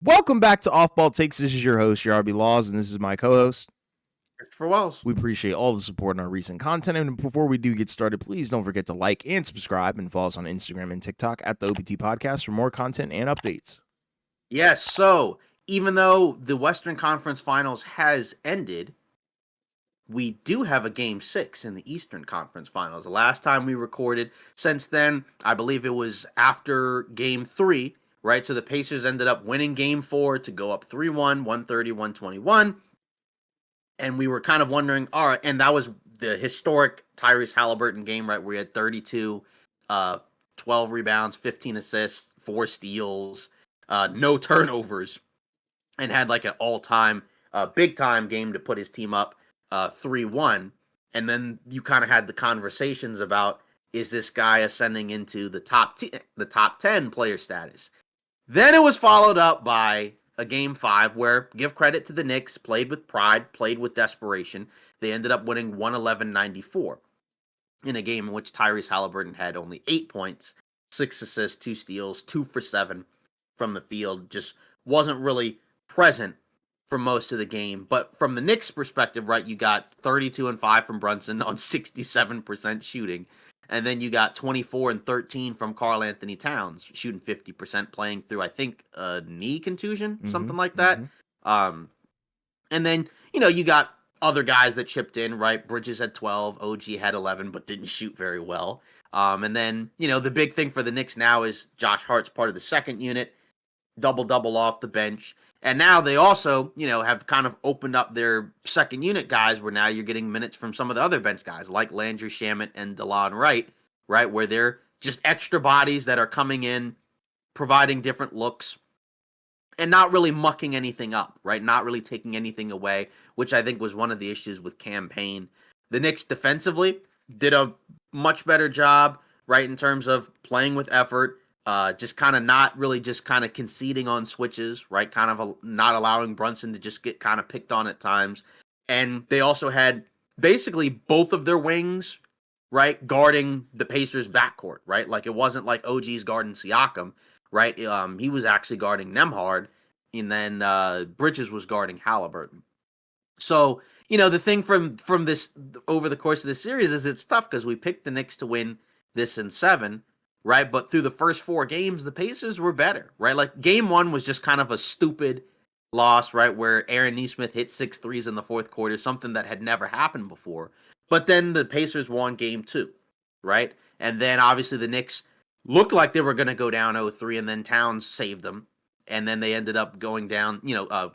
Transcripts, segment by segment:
Welcome back to Off Ball Takes. This is your host, Yarby and this is my co-host. Christopher Wells. We appreciate all the support on our recent content. And before we do get started, please don't forget to like and subscribe and follow us on Instagram and TikTok at the OPT Podcast for more content and updates. Yes, so even though the Western Conference Finals has ended, we do have a Game 6 in the Eastern Conference Finals. The last time we recorded, since then, I believe it was after Game 3, right? So the Pacers ended up winning Game 4 to go up 3-1, 130-121. And we were kind of wondering, all right, and that was the historic Tyrese Halliburton game, right? Where he had 32, 12 rebounds, 15 assists, 4 steals, no turnovers, and had like an all-time, big-time game to put his team up 3-1. And then you kind of had the conversations about, is this guy ascending into the top 10 player status? Then it was followed up by a Game 5 where, give credit to the Knicks, played with pride, played with desperation. They ended up winning 111-94 in a game in which Tyrese Halliburton had only 8 points, 6 assists, 2 steals, 2 for 7 from the field. Just wasn't really present for most of the game. But from the Knicks' perspective, right, you got 32 and 5 from Brunson on 67% shooting. And then you got 24 and 13 from Karl Anthony Towns, shooting 50%, playing through, I think, a knee contusion, something like that. And then, you got other guys that chipped in, right? Bridges had 12, OG had 11, but didn't shoot very well. And then, the big thing for the Knicks now is Josh Hart's part of the second unit, double-double off the bench. And now they also, have kind of opened up their second unit guys where now you're getting minutes from some of the other bench guys like Landry Shamet and DeLon Wright, right? Where they're just extra bodies that are coming in, providing different looks, and not really mucking anything up, right? Not really taking anything away, which I think was one of the issues with Cam Payne. The Knicks defensively did a much better job, right, in terms of playing with effort, just kind of not really just kind of conceding on switches, right? Kind of not allowing Brunson to just get kind of picked on at times. And they also had basically both of their wings, right, guarding the Pacers' backcourt, right? Like it wasn't like OG's guarding Siakam, right? He was actually guarding Nembhard, and then Bridges was guarding Halliburton. So, the thing from this over the course of this series is it's tough because we picked the Knicks to win this in 7, right? But through the first 4 games, the Pacers were better, right? Like Game 1 was just kind of a stupid loss, right? Where Aaron Nesmith hit 6 threes in the fourth quarter, something that had never happened before. But then the Pacers won Game 2, right? And then obviously the Knicks looked like they were going to go down 0-3, and then Towns saved them. And then they ended up going down,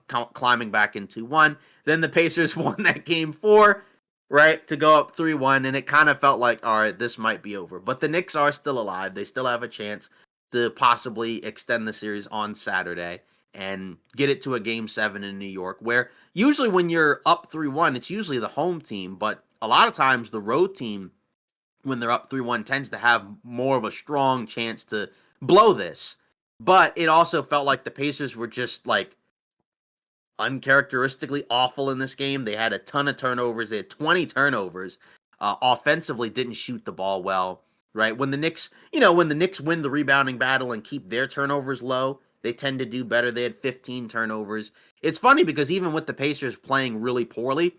climbing back in 2-1. Then the Pacers won that Game 4, right, to go up 3-1, and it kind of felt like, all right, this might be over. But the Knicks are still alive. They still have a chance to possibly extend the series on Saturday and get it to a Game 7 in New York, where usually when you're up 3-1, it's usually the home team, but a lot of times the road team, when they're up 3-1, tends to have more of a strong chance to blow this. But it also felt like the Pacers were just like uncharacteristically awful in this game. They had a ton of turnovers. They had 20 turnovers. Offensively, didn't shoot the ball well, right? When the Knicks win the rebounding battle and keep their turnovers low, they tend to do better. They had 15 turnovers. It's funny because even with the Pacers playing really poorly,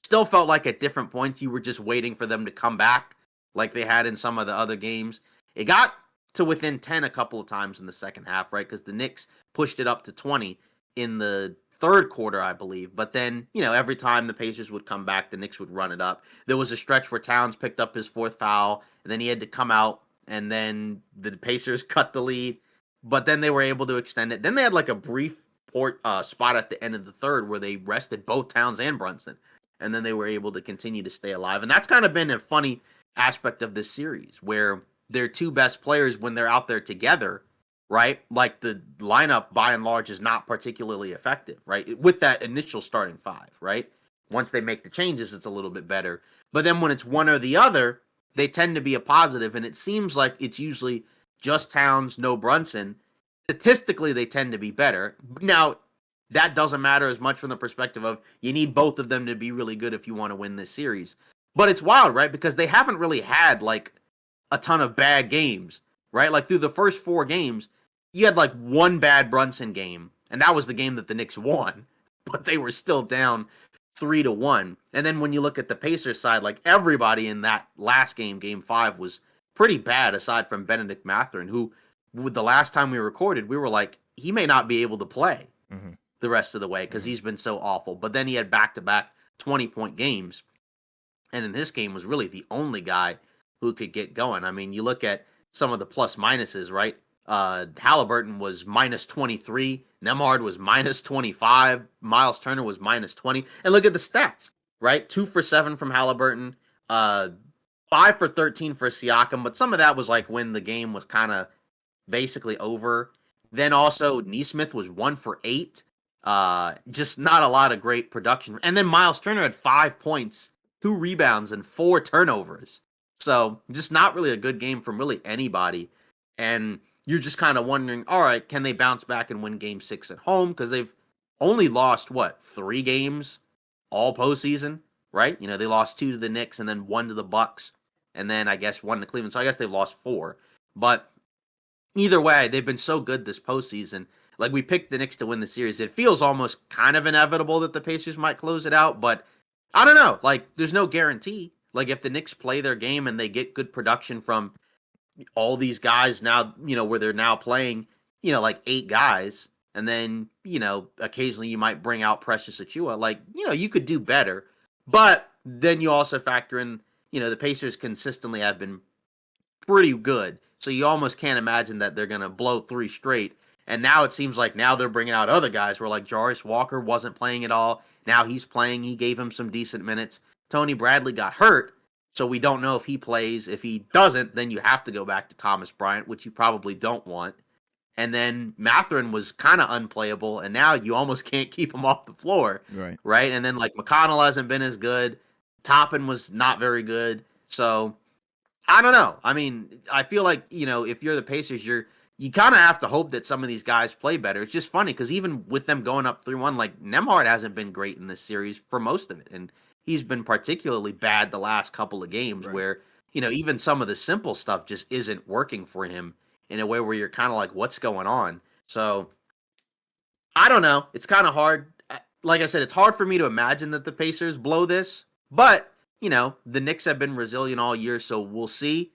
still felt like at different points you were just waiting for them to come back like they had in some of the other games. It got to within 10 a couple of times in the second half, right? Because the Knicks pushed it up to 20 in the third quarter, I believe. But then, every time the Pacers would come back, the Knicks would run it up. There was a stretch where Towns picked up his 4th foul, and then he had to come out, and then the Pacers cut the lead. But then they were able to extend it. Then they had like a brief spot at the end of the third where they rested both Towns and Brunson. And then they were able to continue to stay alive. And that's kind of been a funny aspect of this series, where their 2 best players, when they're out there together, right? Like the lineup by and large is not particularly effective, right? With that initial starting 5, right? Once they make the changes, it's a little bit better. But then when it's one or the other, they tend to be a positive, and it seems like it's usually just Towns, no Brunson. Statistically, they tend to be better. Now, that doesn't matter as much from the perspective of you need both of them to be really good if you want to win this series. But it's wild, right? Because they haven't really had like a ton of bad games, right? Like through the first 4 games, you had like one bad Brunson game And that was the game that the Knicks won, but they were still down 3-1. And then when you look at the Pacers side, like everybody in that last game, game 5, was pretty bad aside from Benedict Mathurin, who with the last time we recorded, we were like, he may not be able to play the rest of the way because he's been so awful. But then he had back-to-back 20-point games. And in this game was really the only guy who could get going. I mean, you look at some of the plus minuses, right? Halliburton was minus 23. Nembhard was minus 25. Miles Turner was minus 20. And look at the stats, right? 2 for 7 from Halliburton. 5 for 13 for Siakam. But some of that was like when the game was kind of basically over. Then also Nesmith was 1 for 8. Just not a lot of great production. And then Miles Turner had 5 points, 2 rebounds, and 4 turnovers. So just not really a good game from really anybody. And you're just kind of wondering, all right, can they bounce back and win game 6 at home? Because they've only lost, 3 games all postseason, right? You know, they lost 2 to the Knicks and then 1 to the Bucks. And then I guess 1 to Cleveland. So I guess they've lost 4. But either way, they've been so good this postseason. Like, we picked the Knicks to win the series. It feels almost kind of inevitable that the Pacers might close it out. But I don't know. Like, there's no guarantee. Like, if the Knicks play their game and they get good production from all these guys now, you know, where they're now playing, you know, like 8 guys, and then, you know, occasionally you might bring out Precious Achiuwa, like, you know, you could do better. But then you also factor in, you know, the Pacers consistently have been pretty good. So you almost can't imagine that they're going to blow 3 straight. And now it seems like now they're bringing out other guys where like Jarius Walker wasn't playing at all. Now he's playing. He gave him some decent minutes. Tony Bradley got hurt, so we don't know if he plays. If he doesn't, then you have to go back to Thomas Bryant, which you probably don't want. And then Mathurin was kind of unplayable, and now you almost can't keep him off the floor. Right? And then like McConnell hasn't been as good. Toppin was not very good. So I don't know. I mean, I feel like, you know, if you're the Pacers, you kind of have to hope that some of these guys play better. It's just funny because even with them going up 3-1, like Nembhard hasn't been great in this series for most of it. And he's been particularly bad the last couple of games where, you know, even some of the simple stuff just isn't working for him in a way where you're kind of like, what's going on? So I don't know. It's kind of hard. Like I said, it's hard for me to imagine that the Pacers blow this, but you know, the Knicks have been resilient all year, so we'll see.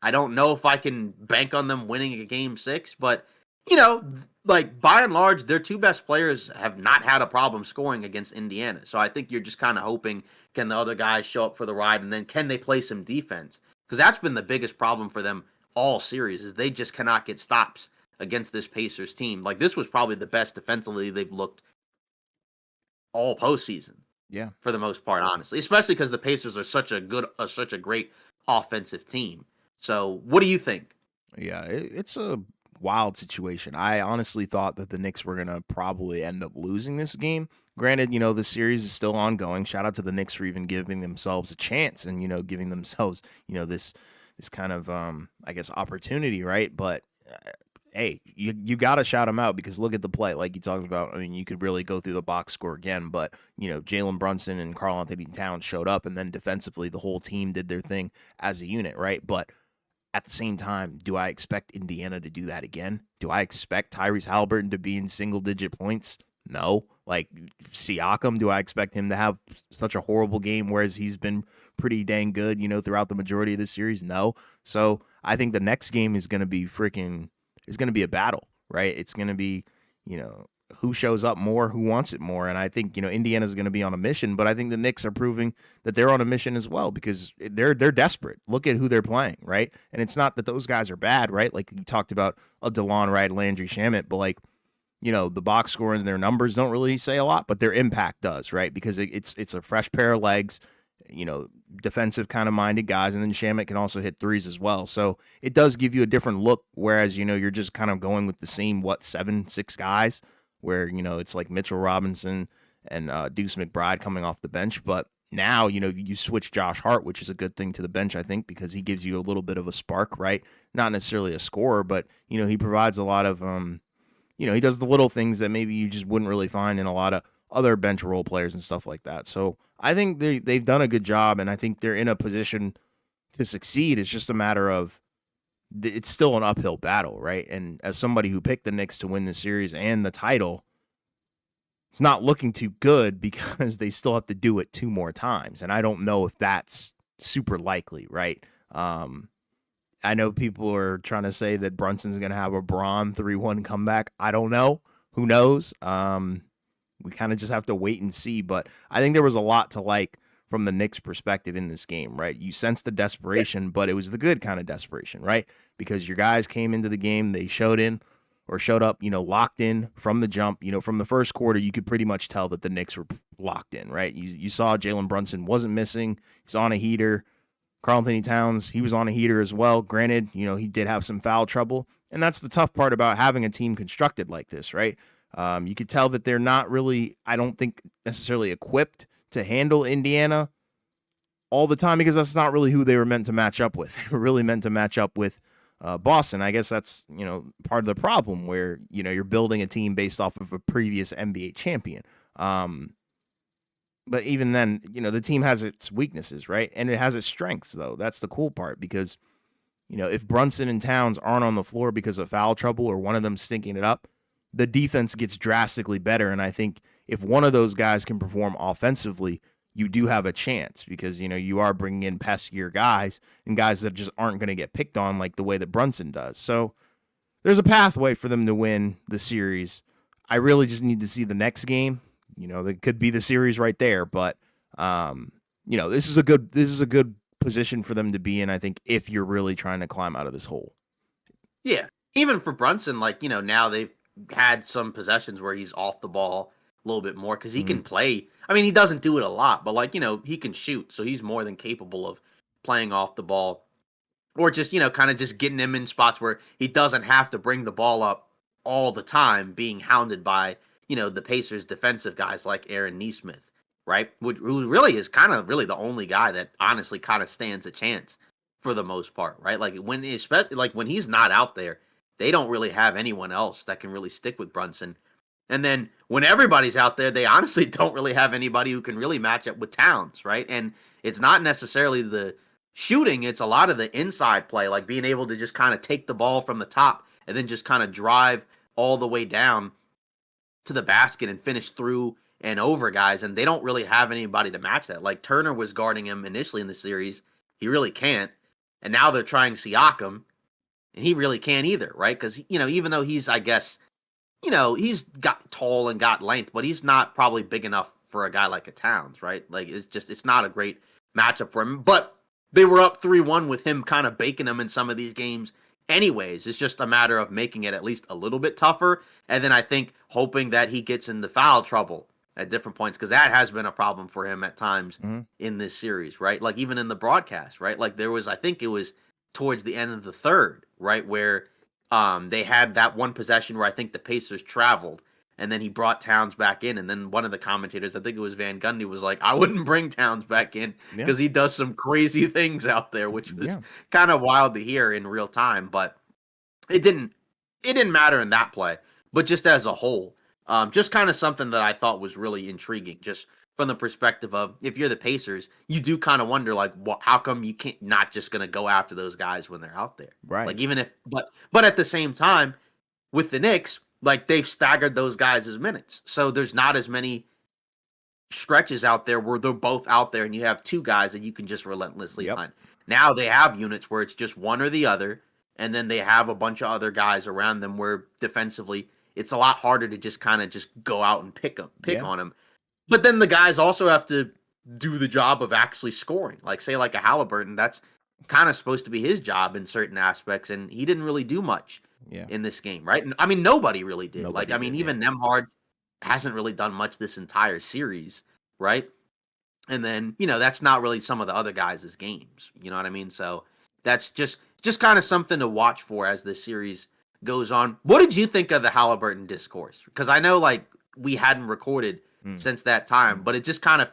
I don't know if I can bank on them winning a game 6, but, you know, like, by and large, their 2 best players have not had a problem scoring against Indiana. So I think you're just kind of hoping, can the other guys show up for the ride, and then can they play some defense? Because that's been the biggest problem for them all series, is they just cannot get stops against this Pacers team. Like, this was probably the best defensively they've looked all postseason. Yeah, for the most part, honestly, especially because the Pacers are such a great offensive team. So, what do you think? Yeah, it's a wild situation. I honestly thought that the Knicks were going to probably end up losing this game. Granted, you know, the series is still ongoing. Shout out to the Knicks for even giving themselves a chance and, you know, giving themselves, you know, this kind of, I guess, opportunity, right? But hey, you got to shout them out because look at the play. Like you talked about, I mean, you could really go through the box score again, but, you know, Jalen Brunson and Karl-Anthony Towns showed up, and then defensively, the whole team did their thing as a unit, right? But at the same time, do I expect Indiana to do that again? Do I expect Tyrese Halliburton to be in single-digit points? No. Like Siakam, do I expect him to have such a horrible game, whereas he's been pretty dang good, you know, throughout the majority of the series? No. So I think the next game is going to be a battle, right? It's going to be, you know, who shows up more, who wants it more. And I think, you know, Indiana's going to be on a mission, but I think the Knicks are proving that they're on a mission as well because they're desperate. Look at who they're playing, right? And it's not that those guys are bad, right? Like you talked about a DeLon Wright, Landry Shamet, but like, you know, the box score and their numbers don't really say a lot, but their impact does, right? Because it's a fresh pair of legs, you know, defensive kind of minded guys, and then Shamet can also hit threes as well. So it does give you a different look, whereas, you know, you're just kind of going with the same, 6 guys, where, you know, it's like Mitchell Robinson and Deuce McBride coming off the bench. But now, you know, you switch Josh Hart, which is a good thing, to the bench, I think, because he gives you a little bit of a spark, right? Not necessarily a scorer, but, you know, he provides a lot of, you know, he does the little things that maybe you just wouldn't really find in a lot of other bench role players and stuff like that. So I think they've done a good job, and I think they're in a position to succeed. It's just a matter of it's still an uphill battle, right? And as somebody who picked the Knicks to win the series and the title, it's not looking too good because they still have to do it 2 more times. And I don't know if that's super likely, right? I know people are trying to say that Brunson's going to have a Braun 3-1 comeback. I don't know. Who knows? We kind of just have to wait and see. But I think there was a lot to like from the Knicks' perspective in this game, right? You sense the Yeah. desperation, but it was the good kind of desperation, right? Because your guys came into the game, they showed up, locked in from the jump. From the first quarter, you could pretty much tell that the Knicks were locked in, right? You saw Jalen Brunson wasn't missing. He's on a heater. Karl-Anthony Towns, he was on a heater as well. Granted, he did have some foul trouble. And that's the tough part about having a team constructed like this, right? You could tell that they're not really, I don't think, necessarily equipped to handle Indiana all the time because that's not really who they were meant to match up with. They were really meant to match up with Boston. I guess that's, part of the problem where, you're building a team based off of a previous NBA champion. But even then, the team has its weaknesses, right? And it has its strengths, though. That's the cool part because, if Brunson and Towns aren't on the floor because of foul trouble or one of them stinking it up, the defense gets drastically better. And I think if one of those guys can perform offensively, you do have a chance because, you are bringing in peskier guys and guys that just aren't going to get picked on like the way that Brunson does. So there's a pathway for them to win the series. I really just need to see the next game. That could be the series right there, but this is a good position for them to be in, I think, if you're really trying to climb out of this hole. Yeah. Even for Brunson, like, now they've had some possessions where he's off the ball a little bit more because he Mm-hmm. can play. I mean, he doesn't do it a lot, but like, he can shoot. So he's more than capable of playing off the ball or just, kind of just getting him in spots where he doesn't have to bring the ball up all the time, being hounded by, the Pacers defensive guys like Aaron Nesmith, right? Who really is kind of really the only guy that honestly kind of stands a chance for the most part, right? Like especially like when he's not out there, they don't really have anyone else that can really stick with Brunson. And then when everybody's out there, they honestly don't really have anybody who can really match up with Towns, right? And it's not necessarily the shooting, it's a lot of the inside play, like being able to just kind of take the ball from the top and then just kind of drive all the way down to the basket and finish through and over guys. And they don't really have anybody to match that. Like Turner was guarding him initially in the series. He really can't. And now they're trying Siakam, and he really can't either, right? Because, even though he's, I guess, he's got tall and got length, but he's not probably big enough for a guy like a Towns, right? Like it's not a great matchup for him. But they were up 3-1 with him kind of baking them in some of these games anyways. It's just a matter of making it at least a little bit tougher. And then I think hoping that he gets into foul trouble at different points because that has been a problem for him at times Mm-hmm. in this series, right? Like even in the broadcast, right? Like there was, I think it was towards the end of the third, right? Where they had that one possession where I think the Pacers traveled and then he brought Towns back in. And then one of the commentators, I think it was Van Gundy, was like, I wouldn't bring Towns back in Yeah. because he does some crazy things out there, which was Yeah. kind of wild to hear in real time. But it didn't matter in that play, but just as a whole, just kind of something that I thought was really intriguing, just from the perspective of if you're the Pacers, you do kind of wonder like, how come you can't not just gonna go after those guys when they're out there? Right. Like even if, but at the same time, with the Knicks, like they've staggered those guys' minutes, so there's not as many stretches out there where they're both out there and you have two guys that you can just relentlessly Yep. hunt. Now they have units where it's just one or the other, and then they have a bunch of other guys around them where defensively it's a lot harder to just kind of just go out and pick Yeah. on them. But then the guys also have to do the job of actually scoring. Like say like a Halliburton, that's kind of supposed to be his job in certain aspects, and he didn't really do much Yeah. in this game, right? And, I mean, nobody really did. Like Nobody I mean, did. Yeah. even Nemhard hasn't really done much this entire series, right? And then, that's not really some of the other guys' games. You know what I mean? So that's just kind of something to watch for as this series goes on. What did you think of the Halliburton discourse? Because I know like we hadn't recorded Mm. since that time, but it just kind of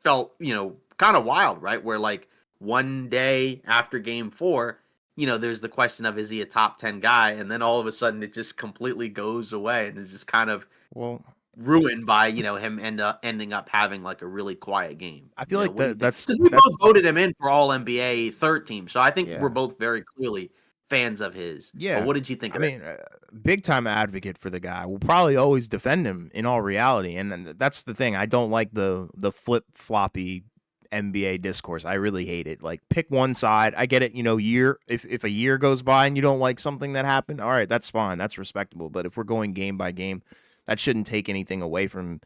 felt, kind of wild, right? Where like one day after game 4, there's the question of is he a top 10 guy? And then all of a sudden it just completely goes away and is just kind of Well, ruined by him ending up having like a really quiet game. I feel like What do you think? that's Because we that's both voted him in for All NBA third team, so I think we're yeah. both very clearly fans of his. But Yeah. what did you think I of that? mean, big time advocate for the guy. We'll probably always defend him in all reality. And that's the thing. I don't like the flip floppy NBA discourse. I really hate it. Like, pick one side. I get it. Year if a year goes by and you don't like something that happened, all right, that's fine. That's respectable. But if we're going game by game, that shouldn't take anything away from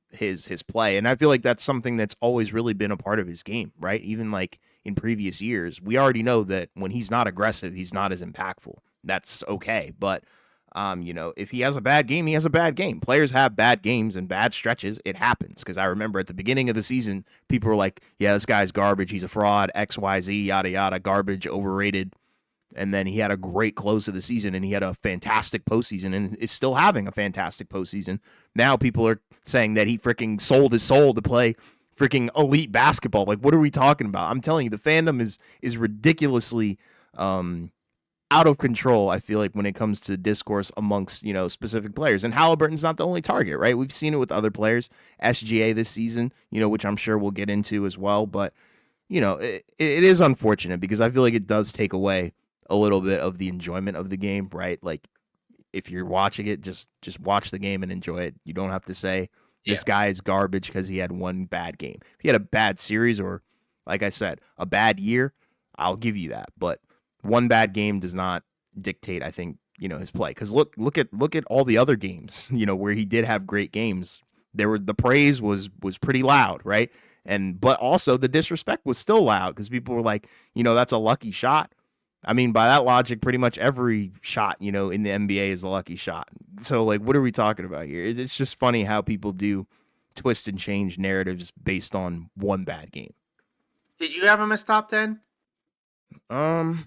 his play. And I feel like that's something that's always really been a part of his game, right? Even like in previous years, we already know that when he's not aggressive, he's not as impactful. That's okay. But if he has a bad game, he has a bad game. Players have bad games and bad stretches. It happens. Because I remember at the beginning of the season, people were like, yeah, this guy's garbage. He's a fraud, XYZ, yada, yada, garbage, overrated. And then he had a great close to the season, and he had a fantastic postseason, and is still having a fantastic postseason. Now people are saying that he freaking sold his soul to play freaking elite basketball. Like, what are we talking about? I'm telling you, the fandom is ridiculously out of control, I feel like, when it comes to discourse amongst, specific players. And Halliburton's not the only target, right? We've seen it with other players, SGA this season, which I'm sure we'll get into as well. But, it is unfortunate because I feel like it does take away a little bit of the enjoyment of the game, right? Like, if you're watching it, just watch the game and enjoy it. You don't have to say this guy is garbage because he had one bad game. If he had a bad series or, like I said, a bad year, I'll give you that. But one bad game does not dictate, I think, his play. Because look at all the other games, where he did have great games. The praise was pretty loud, right? But also the disrespect was still loud because people were like, that's a lucky shot. I mean, by that logic, pretty much every shot, in the NBA is a lucky shot. So, like, what are we talking about here? It's just funny how people do twist and change narratives based on one bad game. Did you have him as top 10? I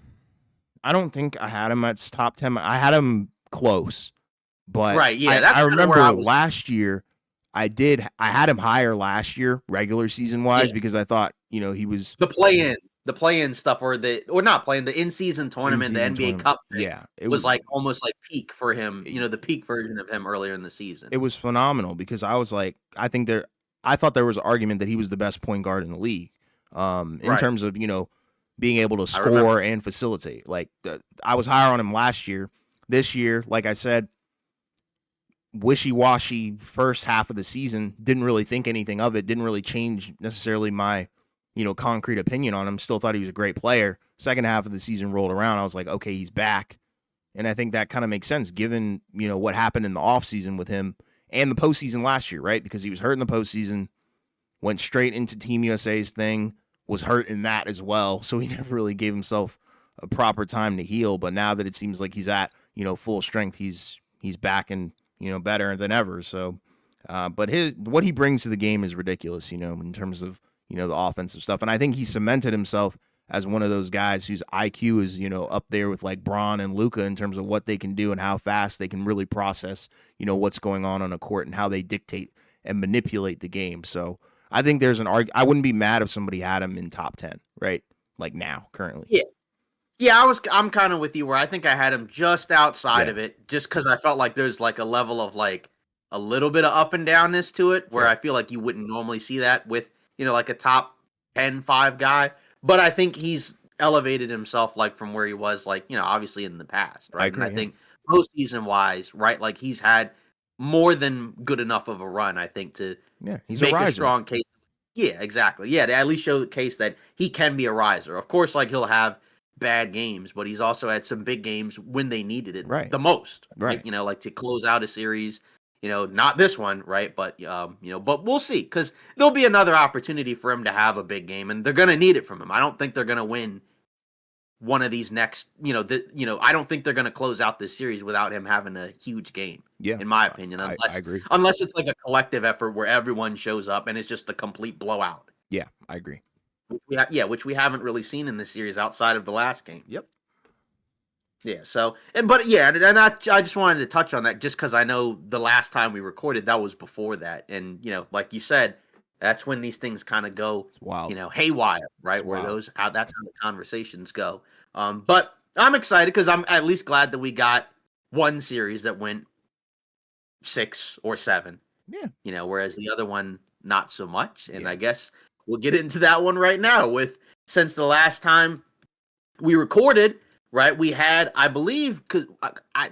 don't think I had him at top 10. I had him close, but right. Yeah, that's I remember where I was. Last year. I had him higher last year, regular season wise, because I thought he was the play-in stuff, or not playing the in-season tournament, the NBA Cup thing. Yeah, it was like almost like peak for him. The peak version of him earlier in the season. It was phenomenal because I was like, I thought there was an argument that he was the best point guard in the league, in terms of being able to score and facilitate. Like, I was higher on him last year. This year, like I said, wishy-washy first half of the season. Didn't really think anything of it. Didn't really change necessarily my concrete opinion on him. Still thought he was a great player. Second half of the season rolled around. I was like, okay, he's back. And I think that kind of makes sense given, what happened in the offseason with him and the postseason last year, right? Because he was hurt in the postseason, went straight into Team USA's thing, was hurt in that as well. So he never really gave himself a proper time to heal. But now that it seems like he's at, full strength, he's back and, better than ever. So, but what he brings to the game is ridiculous, in terms of, the offensive stuff. And I think he cemented himself as one of those guys whose IQ is, up there with like Braun and Luka in terms of what they can do and how fast they can really process, what's going on a court and how they dictate and manipulate the game. So I think there's I wouldn't be mad if somebody had him in top 10, right? Like now, currently. Yeah. Yeah, I'm kind of with you where I think I had him just outside of it, just because I felt like there's like a level of like a little bit of up and downness to it, where I feel like you wouldn't normally see that with, like a top 10-5 guy. But I think he's elevated himself like from where he was, like, obviously in the past, right? I think postseason wise, right, like he's had more than good enough of a run, I think, to he's make a strong case. Yeah, exactly. Yeah, to at least show the case that he can be a riser. Of course, like he'll have bad games, but he's also had some big games when they needed it the most. Right. Like to close out a series, not this one, right? But but we'll see, because there'll be another opportunity for him to have a big game, and they're gonna need it from him. I don't think they're gonna win one of these next, I don't think they're gonna close out this series without him having a huge game. Yeah, in my opinion, I agree. Unless it's like a collective effort where everyone shows up and it's just a complete blowout. Yeah, I agree. Which we haven't really seen in this series outside of the last game. Yep. Yeah. So, and I just wanted to touch on that just because I know the last time we recorded that was before that, and like you said, that's when these things kind of go, haywire, right? It's where wild. that's how the conversations go. But I'm excited because I'm at least glad that we got one series that went 6 or 7. Yeah. Whereas the other one not so much, and I guess we'll get into that one right now since the last time we recorded, right? We had, I believe, because I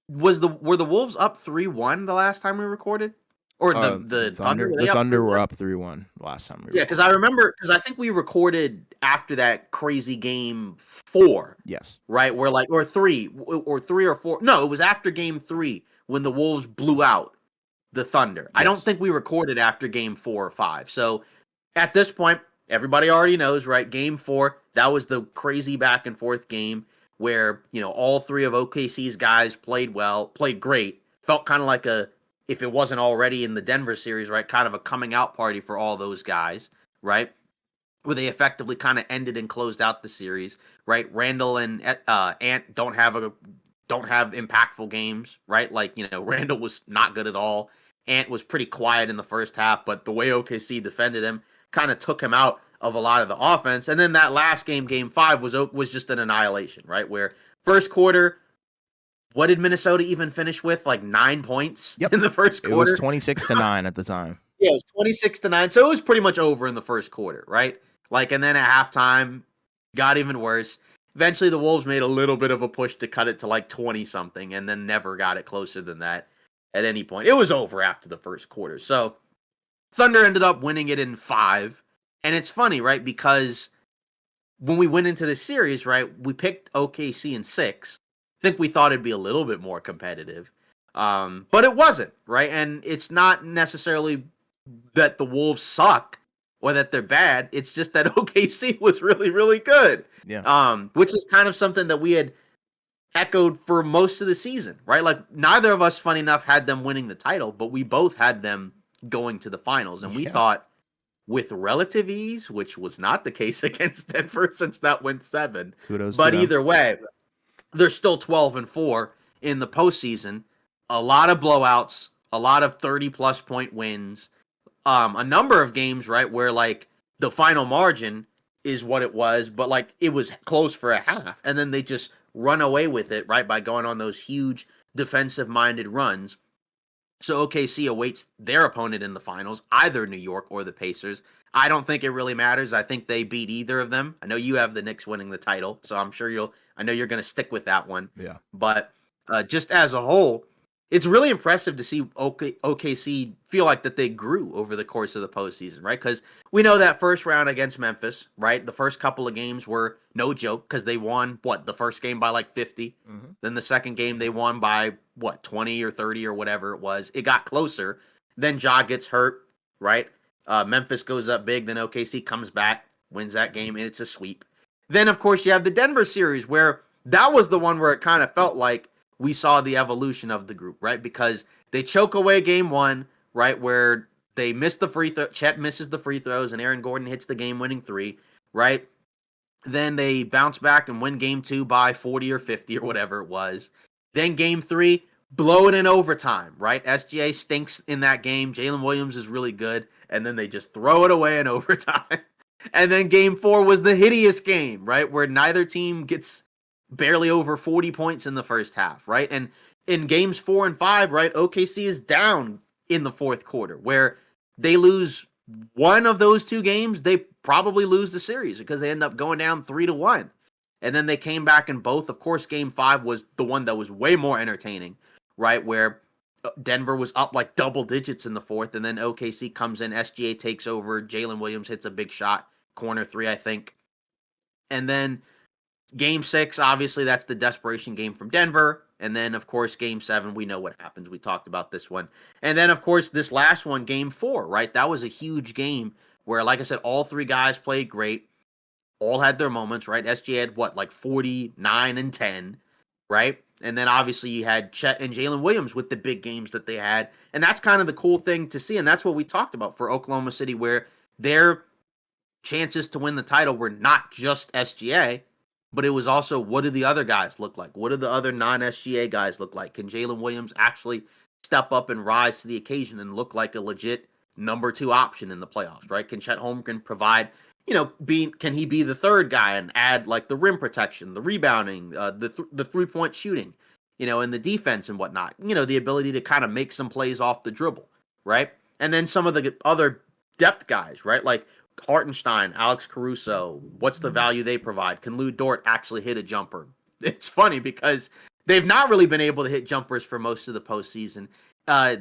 were the Wolves up 3-1 the last time we recorded, or The the Thunder, Thunder, were the they up Thunder were 3-1? up 3-1 last time we Yeah, because recorded. I remember, because I think we recorded after that crazy game 4, Yes. right? Where like, or 3 or 4. No, it was after game 3 when the Wolves blew out the Thunder. I don't Yes. think we recorded after game 4 or 5. So at this point, everybody already knows, right? Game 4, that was the crazy back and forth game where, all three of OKC's guys played well, played great. Felt kind of like if it wasn't already in the Denver series, right? Kind of a coming out party for all those guys, right? Where they effectively kind of ended and closed out the series, right? Randall and Ant don't have impactful games, right? Like, Randall was not good at all. Ant was pretty quiet in the first half, but the way OKC defended him kind of took him out of a lot of the offense. And then that last game, game 5, was just an annihilation, right? Where first quarter, what did Minnesota even finish with? Like 9 points Yep. in the first It was quarter. 26-9 at the time. Yeah, it was 26-9. So it was pretty much over in the first quarter, right? Like, and then at halftime, got even worse. Eventually, the Wolves made a little bit of a push to cut it to like 20 something, and then never got it closer than that at any point. It was over after the first quarter. So Thunder ended up winning it in 5. And it's funny, right? Because when we went into this series, right, we picked OKC in 6. I think we thought it'd be a little bit more competitive. But it wasn't, right? And it's not necessarily that the Wolves suck or that they're bad. It's just that OKC was really, really good. Yeah. Which is kind of something that we had echoed for most of the season, right? Like neither of us, funny enough, had them winning the title, but we both had them going to the finals. And we Yeah. thought with relative ease, which was not the case against Denver since that went 7. Kudos to But them. either way, they're still 12-4 in the postseason. A lot of blowouts, a lot of 30+ point wins, a number of games, right, where like the final margin is what it was, but like it was close for a half, and then they just run away with it, right, by going on those huge defensive-minded runs. So OKC awaits their opponent in the finals, either New York or the Pacers. I don't think it really matters. I think they beat either of them. I know you have the Knicks winning the title, so I know you're going to stick with that one. Yeah. But just as a whole, it's really impressive to see OKC feel like that they grew over the course of the postseason, right? Because we know that first round against Memphis, right? The first couple of games were no joke because they won, the first game by like 50. Mm-hmm. Then the second game they won by, 20 or 30 or whatever it was. It got closer. Then Ja gets hurt, right? Memphis goes up big. Then OKC comes back, wins that game, and it's a sweep. Then, of course, you have the Denver series where that was the one where it kind of felt like we saw the evolution of the group, right? Because they choke away game 1, right, where they miss the free throw. Chet misses the free throws, and Aaron Gordon hits the game-winning 3, right? Then they bounce back and win game 2 by 40 or 50 or whatever it was. Then game 3, blow it in overtime, right? SGA stinks in that game. Jalen Williams is really good, and then they just throw it away in overtime. And then game 4 was the hideous game, right, where neither team gets barely over 40 points in the first half, right? And in games 4 and 5, right, OKC is down in the fourth quarter, where they lose one of those 2 games, they probably lose the series because they end up going down 3-1. And then they came back in both. Of course, game 5 was the one that was way more entertaining, right? Where Denver was up like double digits in the fourth, and then OKC comes in, SGA takes over, Jalen Williams hits a big shot, corner 3, I think. And then game 6, obviously, that's the desperation game from Denver. And then, of course, game 7, we know what happens. We talked about this one. And then, of course, this last one, game 4, right? That was a huge game where, like I said, all 3 guys played great. All had their moments, right? SGA had like 49 and 10, right? And then obviously you had Chet and Jalen Williams with the big games that they had. And that's kind of the cool thing to see. And that's what we talked about for Oklahoma City, where their chances to win the title were not just SGA, but it was also, what do the other guys look like? What do the other non-SGA guys look like? Can Jalen Williams actually step up and rise to the occasion and look like a legit number 2 option in the playoffs, right? Can Chet Holmgren provide, can he be the third guy and add like the rim protection, the rebounding, the 3-point shooting, and the defense and whatnot, the ability to kind of make some plays off the dribble, right? And then some of the other depth guys, right? Like Hartenstein, Alex Caruso, what's the value they provide? Can Lou Dort actually hit a jumper? it's funny because they've not really been able to hit jumpers for most of the postseason.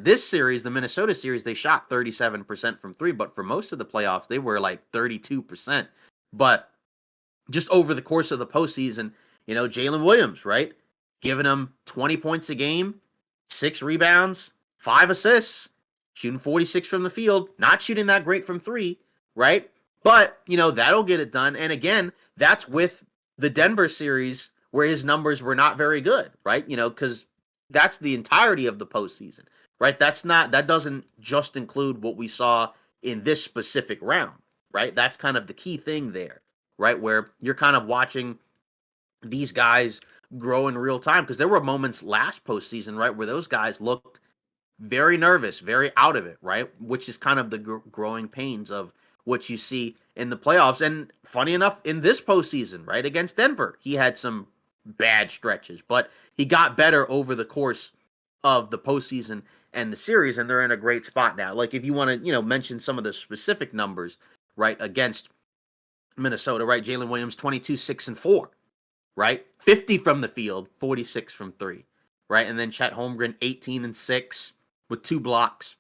This series, the Minnesota series, they shot 37% from three, but for most of the playoffs, they were like 32%. But just over the course of the postseason, Jalen Williams, right? Giving them 20 points a game, 6 rebounds, 5 assists, shooting 46 from the field, not shooting that great from three, right? But, that'll get it done. And again, that's with the Denver series where his numbers were not very good, right? Because that's the entirety of the postseason, right? That doesn't just include what we saw in this specific round, right? That's kind of the key thing there, right? Where you're kind of watching these guys grow in real time, because there were moments last postseason, right, where those guys looked very nervous, very out of it, right? Which is kind of the growing pains of what you see in the playoffs. And funny enough, in this postseason, right, against Denver, he had some bad stretches, but he got better over the course of the postseason and the series, and they're in a great spot now. Like, if you want to, mention some of the specific numbers, right, against Minnesota, right, Jalen Williams, 22, 6, and 4, right? 50 from the field, 46 from three, right? And then Chet Holmgren, 18 and 6 with 2 blocks,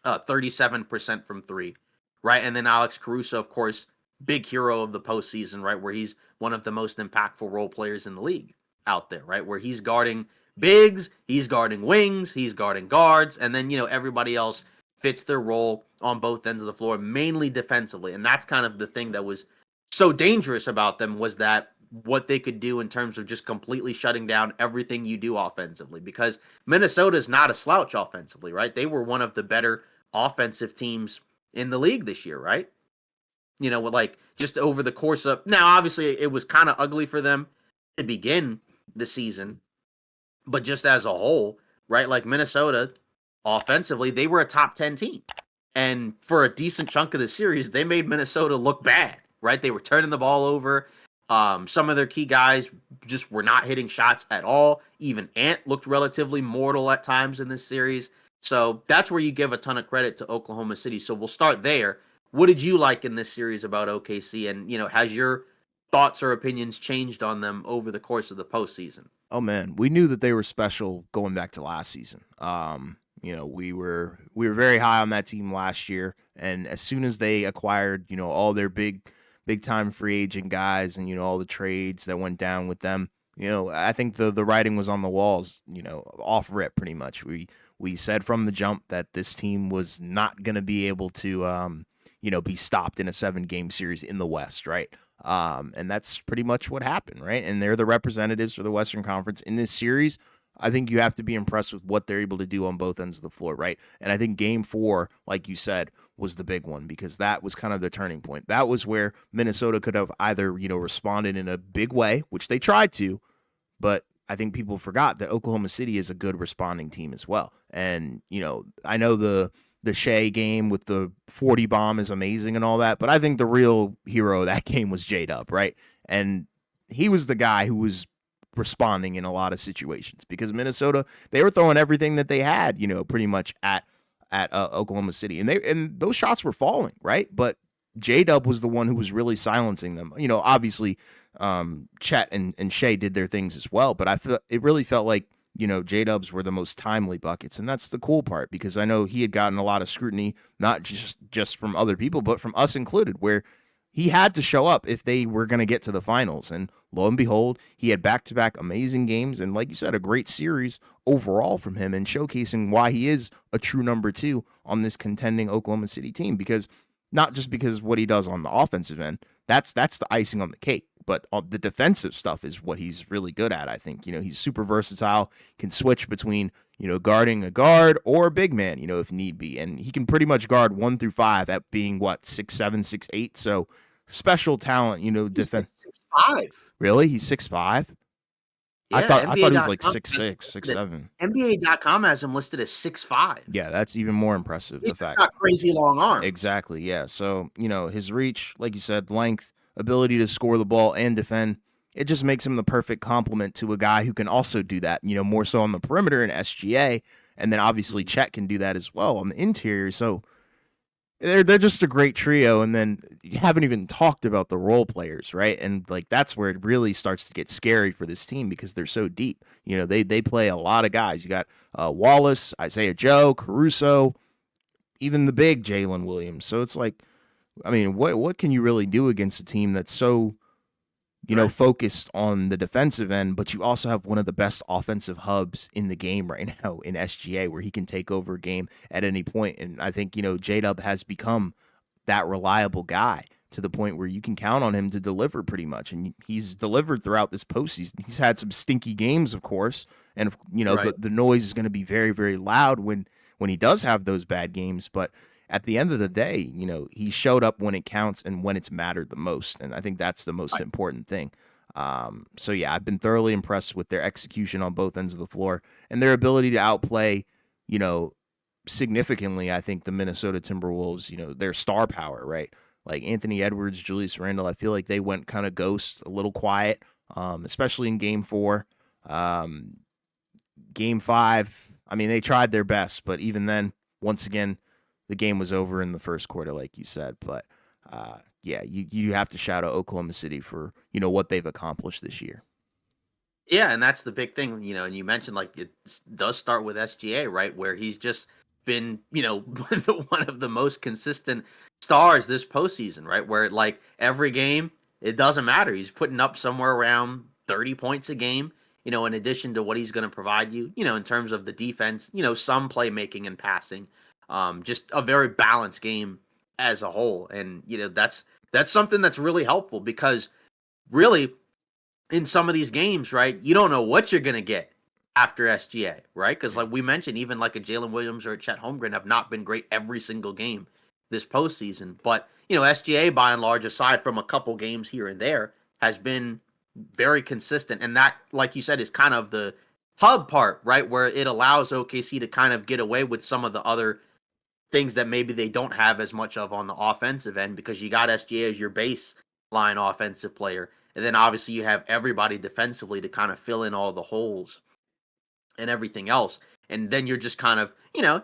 37% from three, right? And then Alex Caruso, of course, big hero of the postseason, right? Where he's one of the most impactful role players in the league out there, right? Where he's guarding bigs, he's guarding wings, he's guarding guards, and then, everybody else fits their role on both ends of the floor, mainly defensively. And that's kind of the thing that was so dangerous about them, was that what they could do in terms of just completely shutting down everything you do offensively, because Minnesota is not a slouch offensively, right? They were one of the better offensive teams in the league this year, right? With like just over the course of, now obviously it was kind of ugly for them to begin the season, but just as a whole, right? Like Minnesota offensively, they were a top 10 team. And for a decent chunk of the series, they made Minnesota look bad, right? They were turning the ball over. Some of their key guys just were not hitting shots at all. Even Ant looked relatively mortal at times in this series. So that's where you give a ton of credit to Oklahoma City. So we'll start there. What did you like in this series about OKC? And, has your thoughts or opinions changed on them over the course of the postseason? Oh man, we knew that they were special going back to last season. We were very high on that team last year, and as soon as they acquired, all their big time free agent guys, and all the trades that went down with them, I think the writing was on the walls, off rip pretty much. We said from the jump that this team was not going to be able to be stopped in a 7-game series in the West, right? And that's pretty much what happened, right? And they're the representatives for the Western Conference in this series. I think you have to be impressed with what they're able to do on both ends of the floor, right? And I think game 4, like you said, was the big one, because that was kind of the turning point. That was where Minnesota could have either, responded in a big way, which they tried to, but I think people forgot that Oklahoma City is a good responding team as well. And, I know the Shea game with the 40 bomb is amazing and all that, but I think the real hero of that game was J-Dub, right? And he was the guy who was responding in a lot of situations, because Minnesota, they were throwing everything that they had, pretty much at Oklahoma City, and those shots were falling, right? But J-Dub was the one who was really silencing them. Obviously, Chet and Shea did their things as well, but it really felt like J-Dubs were the most timely buckets, and that's the cool part, because I know he had gotten a lot of scrutiny, not just from other people, but from us included, where he had to show up if they were going to get to the finals. And lo and behold, he had back-to-back amazing games, and like you said, a great series overall from him, and showcasing why he is a true number 2 on this contending Oklahoma City team, because not just because of what he does on the offensive end, that's the icing on the cake, but the defensive stuff is what he's really good at. I think, he's super versatile, can switch between, guarding a guard or a big man, if need be. And he can pretty much guard 1 through 5 at being 6'7", 6'8". So special talent, defense. 6'5". Really? He's 6'5"? Yeah, I thought he was like NBA.com 6'6", 6'7". NBA.com has him listed as 6'5". Yeah, that's even more impressive. He's The fact. got crazy long arms. Exactly, yeah. So, his reach, like you said, length, ability to score the ball and defend, it just makes him the perfect complement to a guy who can also do that, more so on the perimeter in SGA. And then obviously Chet can do that as well on the interior. So they're just a great trio, and then you haven't even talked about the role players, right? And like that's where it really starts to get scary for this team because they're so deep. You know, they play a lot of guys. You got Wallace, Isaiah Joe, Caruso, even the big Jalen Williams. So it's like, I mean, what can you really do against a team that's so Right. focused on the defensive end, but you also have one of the best offensive hubs in the game right now in SGA, where he can take over a game at any point. And I think, J Dub has become that reliable guy to the point where you can count on him to deliver pretty much. And he's delivered throughout this postseason. He's had some stinky games, of course. And, Right. the noise is going to be very, very loud when he does have those bad games. But at the end of the day, he showed up when it counts and when it's mattered the most. And I think that's the most Right. important thing. So yeah, I've been thoroughly impressed with their execution on both ends of the floor and their ability to outplay, you know, significantly, I think, the Minnesota Timberwolves, their star power, right? Like Anthony Edwards, Julius Randle, I feel like they went kind of ghost, a little quiet, especially in game four. Um, game five, I mean, they tried their best, but even then, once again, the game was over in the first quarter, like you said. But yeah, you have to shout out Oklahoma City for what they've accomplished this year. Yeah, and that's the big thing, and you mentioned like it does start with SGA, right? Where he's just been, one of the most consistent stars this postseason, right? Where like every game, it doesn't matter. He's putting up somewhere around 30 points a game, in addition to what he's going to provide you, in terms of the defense, some playmaking and passing. Just a very balanced game as a whole. And, that's something that's really helpful because really in some of these games, right, you don't know what you're going to get after SGA, right? Because, like we mentioned, even like a Jalen Williams or a Chet Holmgren have not been great every single game this postseason. But, SGA, by and large, aside from a couple games here and there, has been very consistent. And that, like you said, is kind of the hub part, right? Where it allows OKC to kind of get away with some of the other things that maybe they don't have as much of on the offensive end because you got SGA as your baseline offensive player. And then obviously you have everybody defensively to kind of fill in all the holes and everything else. And then you're just kind of,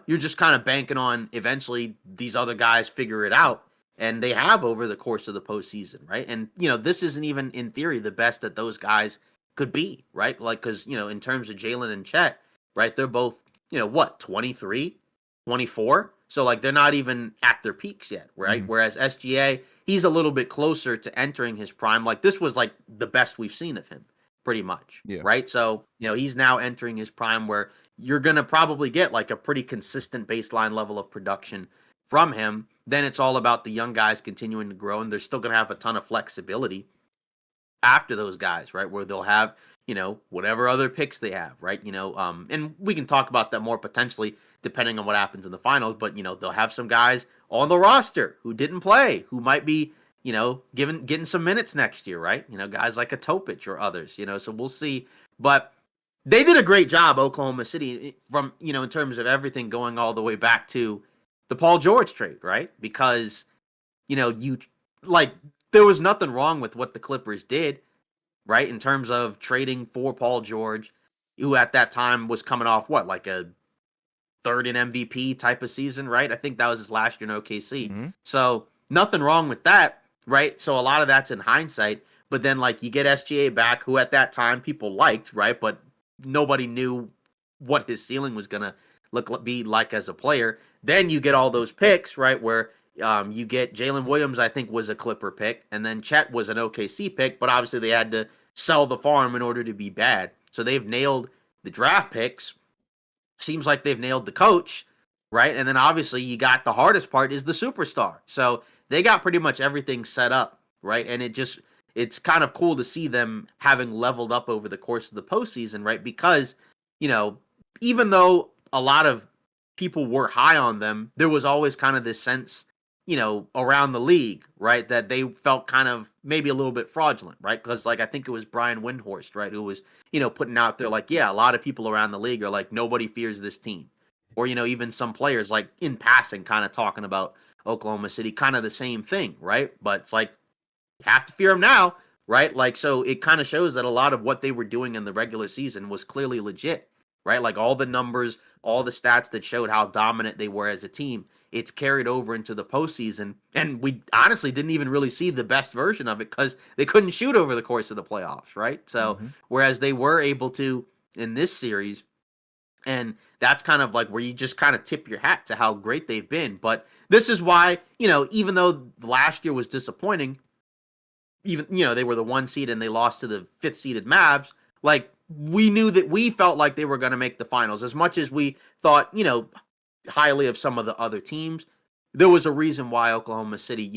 you're just kind of banking on eventually these other guys figure it out. And they have over the course of the postseason, right? And, this isn't even in theory the best that those guys could be, right? Like, because, in terms of Jalen and Chet, right, they're both, what, 23, 24? So, like, they're not even at their peaks yet, right? Mm-hmm. Whereas SGA, he's a little bit closer to entering his prime. Like, this was like the best we've seen of him pretty much, Yeah. right? So, he's now entering his prime where you're going to probably get like a pretty consistent baseline level of production from him. Then it's all about the young guys continuing to grow, and they're still going to have a ton of flexibility after those guys, right? Where they'll have, whatever other picks they have, right? And we can talk about that more potentially depending on what happens in the finals, but, they'll have some guys on the roster who didn't play, who might be, getting some minutes next year, right? Guys like a Topic or others, so we'll see. But they did a great job, Oklahoma City, from, in terms of everything going all the way back to the Paul George trade, right? Because, you like there was nothing wrong with what the Clippers did, right? In terms of trading for Paul George, who at that time was coming off what, like a third in MVP type of season, right? I think that was his last year in OKC. Mm-hmm. So nothing wrong with that, right? So a lot of that's in hindsight. But then like you get SGA back, who at that time people liked, right? But nobody knew what his ceiling was gonna be like as a player. Then you get all those picks, right? Where you get Jalen Williams, I think was a Clipper pick, and then Chet was an OKC pick, but obviously they had to sell the farm in order to be bad. So they've nailed the draft picks. Seems like they've nailed the coach, right? And then obviously you got the hardest part is the superstar. So they got pretty much everything set up, right? And it's kind of cool to see them having leveled up over the course of the postseason, right? Because, you know, even though a lot of people were high on them, there was always kind of this sense, around the league, right, that they felt kind of maybe a little bit fraudulent, right? Because like I think it was Brian Windhorst, right, who was, putting out there like, yeah, a lot of people around the league are like, nobody fears this team. Or, even some players like in passing kind of talking about Oklahoma City, kind of the same thing, right? But it's like, you have to fear them now, right? Like, so it kind of shows that a lot of what they were doing in the regular season was clearly legit, right? Like all the numbers all the stats that showed how dominant they were as a team, it's carried over into the postseason. And we honestly didn't even really see the best version of it because they couldn't shoot over the course of the playoffs, right? So, Mm-hmm. whereas they were able to in this series, and that's kind of like where you just kind of tip your hat to how great they've been. But this is why, even though last year was disappointing, even they were the 1 seed and they lost to the 5th seeded Mavs. Like we felt like they were going to make the finals as much as we thought highly of some of the other teams. There was a reason why Oklahoma City,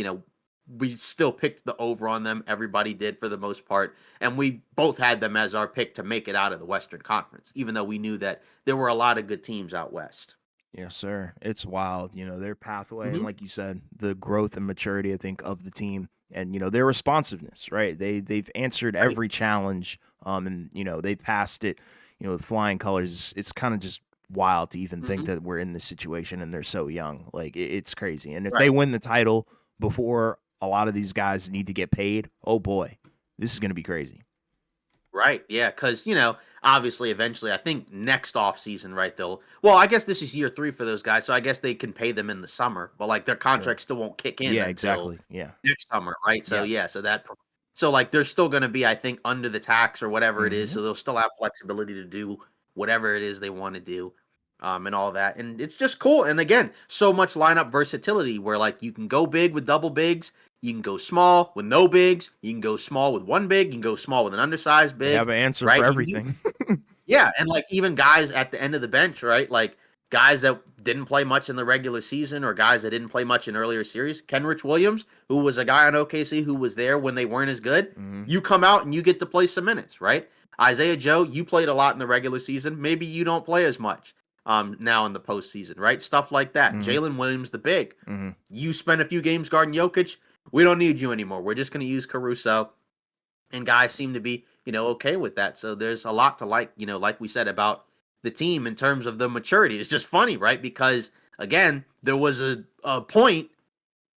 we still picked the over on them. Everybody did for the most part, and we both had them as our pick to make it out of the Western Conference, even though we knew that there were a lot of good teams out west. Yes, sir. It's wild, their pathway and Mm-hmm. like you said, the growth and maturity I think of the team and their responsiveness, right? They've answered Right. every challenge and they passed it, with flying colors. It's kind of just wild to even think Mm-hmm. that we're in this situation and they're so young. Like it's crazy. And if they Right. win the title before a lot of these guys need to get paid, oh boy, this is going to be crazy. Right. Yeah. Because, obviously, eventually, I think next off season, right? Well, I guess this is year 3 for those guys. So I guess they can pay them in the summer, but like their Sure. contract still won't kick in Yeah, until exactly. Yeah. next summer. Right. So, Yeah. yeah. So like they're still going to be, I think, under the tax or whatever it is. Mhm. So they'll still have flexibility to do whatever it is they want to do. And all that. And it's just cool. And again, so much lineup versatility where like you can go big with double bigs. You can go small with no bigs. You can go small with one big. You can go small with an undersized They big, have an answer for right? everything. Yeah, and like even guys at the end of the bench, right? Like guys that didn't play much in the regular season or guys that didn't play much in earlier series. Kenrich Williams, who was a guy on OKC who was there when they weren't as good, Mhm. you come out and you get to play some minutes, right? Isaiah Joe, you played a lot in the regular season. Maybe you don't play as much now in the postseason, right? Stuff like that. Mhm. Jalen Williams, the big. Mhm. You spent a few games guarding Jokic. We don't need you anymore. We're just going to use Caruso and guys seem to be okay with that. So there's a lot to like, like we said about the team in terms of the maturity. It's just funny, right? Because again, there was a point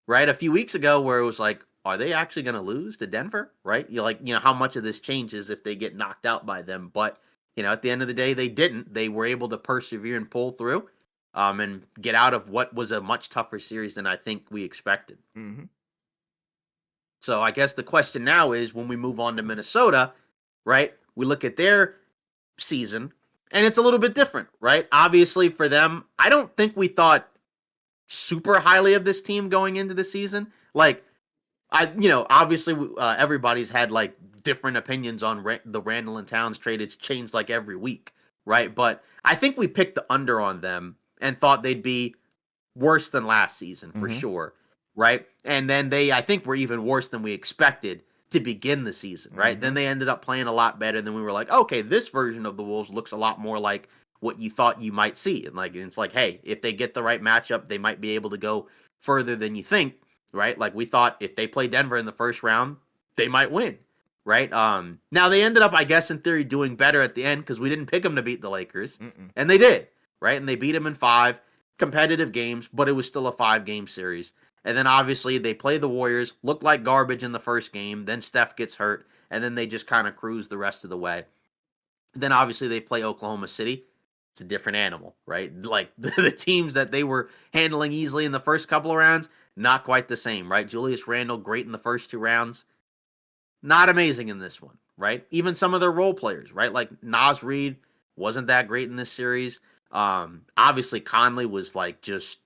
right a few weeks ago where it was like, are they actually going to lose to Denver? Right? You're like, how much of this changes if they get knocked out by them? But at the end of the day, they didn't. They were able to persevere and pull through, and get out of what was a much tougher series than I think we expected. Mhm. So I guess the question now is when we move on to Minnesota, right? We look at their season and it's a little bit different, right? Obviously for them, I don't think we thought super highly of this team going into the season. Like obviously everybody's had like different opinions on the Randall and Towns trade. It's changed like every week, right? But I think we picked the under on them and thought they'd be worse than last season for Mhm. sure, right? And then I think, were even worse than we expected to begin the season, right? Then Mhm. they ended up playing a lot better. Than we were like, okay, this version of the Wolves looks a lot more like what you thought you might see. And like, it's like, hey, if they get the right matchup, they might be able to go further than you think, right? Like we thought if they play Denver in the first round, they might win, right? Now they ended up, I guess, in theory, doing better at the end because we didn't pick them to beat the Lakers, Mm-mm. and they did, right? And they beat them in 5 competitive games, but it was still a 5-game series. And then obviously they play the Warriors, look like garbage in the first game, then Steph gets hurt, and then they just kind of cruise the rest of the way. Then obviously they play Oklahoma City. It's a different animal, right? Like the teams that they were handling easily in the first couple of rounds, not quite the same, right? Julius Randle, great in the first 2 rounds, not amazing in this one, right? Even some of their role players, right? Like Nas Reed wasn't that great in this series. Obviously Conley was like just,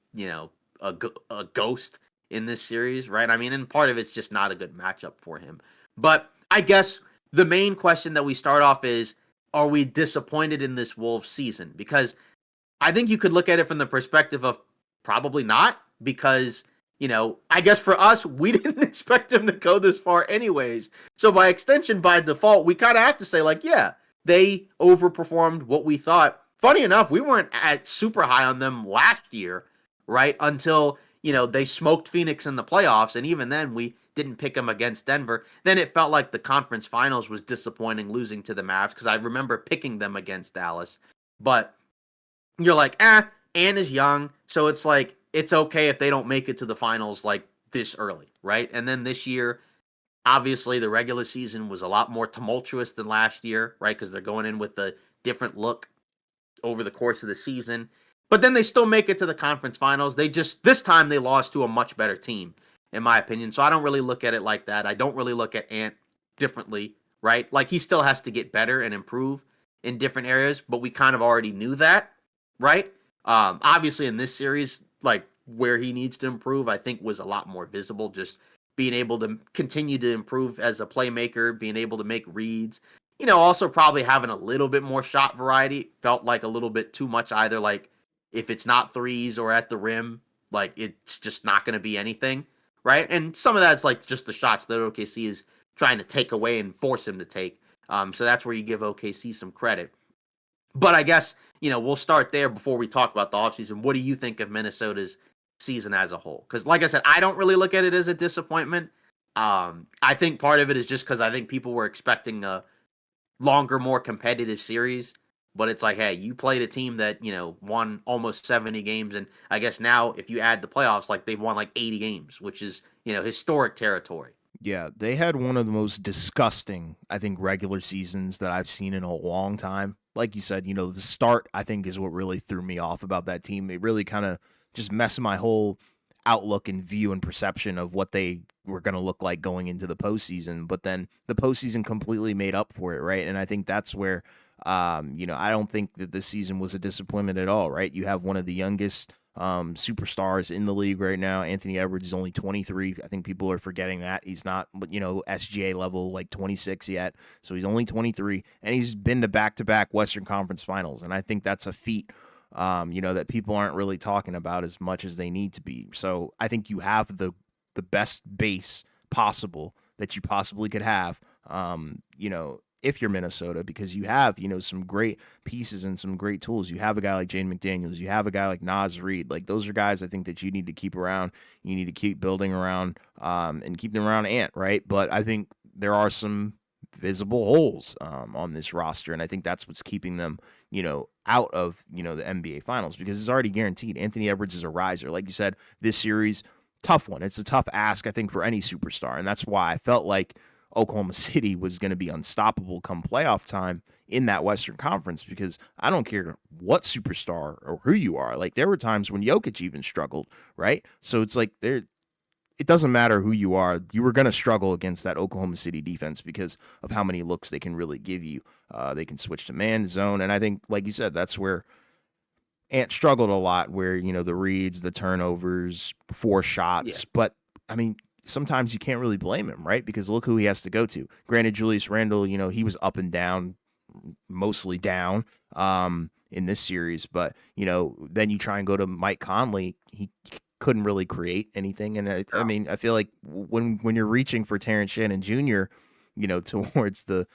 a ghost in this series, right? I mean, and part of it's just not a good matchup for him. But I guess the main question that we start off is, are we disappointed in this Wolves season? Because I think you could look at it from the perspective of probably not, because, I guess for us, we didn't expect him to go this far anyways. So by extension, by default, we kind of have to say, like, yeah, they overperformed what we thought. Funny enough, we weren't at super high on them last year, right? Until, they smoked Phoenix in the playoffs. And even then, we didn't pick them against Denver. Then it felt like the conference finals was disappointing, losing to the Mavs, because I remember picking them against Dallas. But you're like, Ann is young, so it's like it's okay if they don't make it to the finals like this early, right? And then this year, obviously, the regular season was a lot more tumultuous than last year, right? Because they're going in with a different look. over the course of the season. But then they still make it to the conference finals. This time they lost to a much better team, in my opinion. So I don't really look at it like that. I don't really look at Ant differently, right? Like he still has to get better and improve in different areas, but we kind of already knew that, right? Obviously in this series, like where he needs to improve, I think was a lot more visible. Just being able to continue to improve as a playmaker, being able to make reads, also probably having a little bit more shot variety felt like a little bit too much either. Like if it's not threes or at the rim, like it's just not going to be anything, right? And some of that's like just the shots that OKC is trying to take away and force him to take. So that's where you give OKC some credit. But I guess, we'll start there before we talk about the offseason. What do you think of Minnesota's season as a whole? Because, like I said, I don't really look at it as a disappointment. I think part of it is just because I think people were expecting a longer, more competitive series. But it's like, hey, you played a team that, won almost 70 games. And I guess now, if you add the playoffs, like they've won like 80 games, which is, historic territory. Yeah, they had one of the most disgusting, I think, regular seasons that I've seen in a long time. Like you said, the start, I think, is what really threw me off about that team. It really kind of just messed my whole outlook and view and perception of what they were going to look like going into the postseason. But then the postseason completely made up for it, right? And I think that's where, I don't think that this season was a disappointment at all, right? You have one of the youngest superstars in the league right now. Anthony Edwards is only 23. I think people are forgetting that. He's not, SGA level, like 26 yet. So he's only 23, and he's been to back-to-back Western Conference finals. And I think that's a feat, that people aren't really talking about as much as they need to be. So I think you have the best base possible that you possibly could have, if you're Minnesota, because you have, some great pieces and some great tools. You have a guy like Jane McDaniels. You have a guy like Naz Reid. Like, those are guys I think that you need to keep around. You need to keep building around, and keep them around Ant, right? But I think there are some visible holes on this roster, and I think that's what's keeping them, out of, the NBA Finals, because it's already guaranteed. Anthony Edwards is a riser. Like you said, this series, tough one. It's a tough ask, I think, for any superstar, and that's why I felt like Oklahoma City was going to be unstoppable come playoff time in that Western Conference, because I don't care what superstar or who you are. Like, there were times when Jokic even struggled, right? So it's like it doesn't matter who you are. You were going to struggle against that Oklahoma City defense because of how many looks they can really give you. They can switch to man zone, and I think, like you said, that's where Ant struggled a lot, where, the reads, the turnovers, 4 shots. Yeah. But, I mean, sometimes you can't really blame him, right? Because look who he has to go to. Granted, Julius Randle, he was up and down, mostly down in this series. But, then you try and go to Mike Conley. He couldn't really create anything. And I mean, I feel like when you're reaching for Terrence Shannon Jr., towards the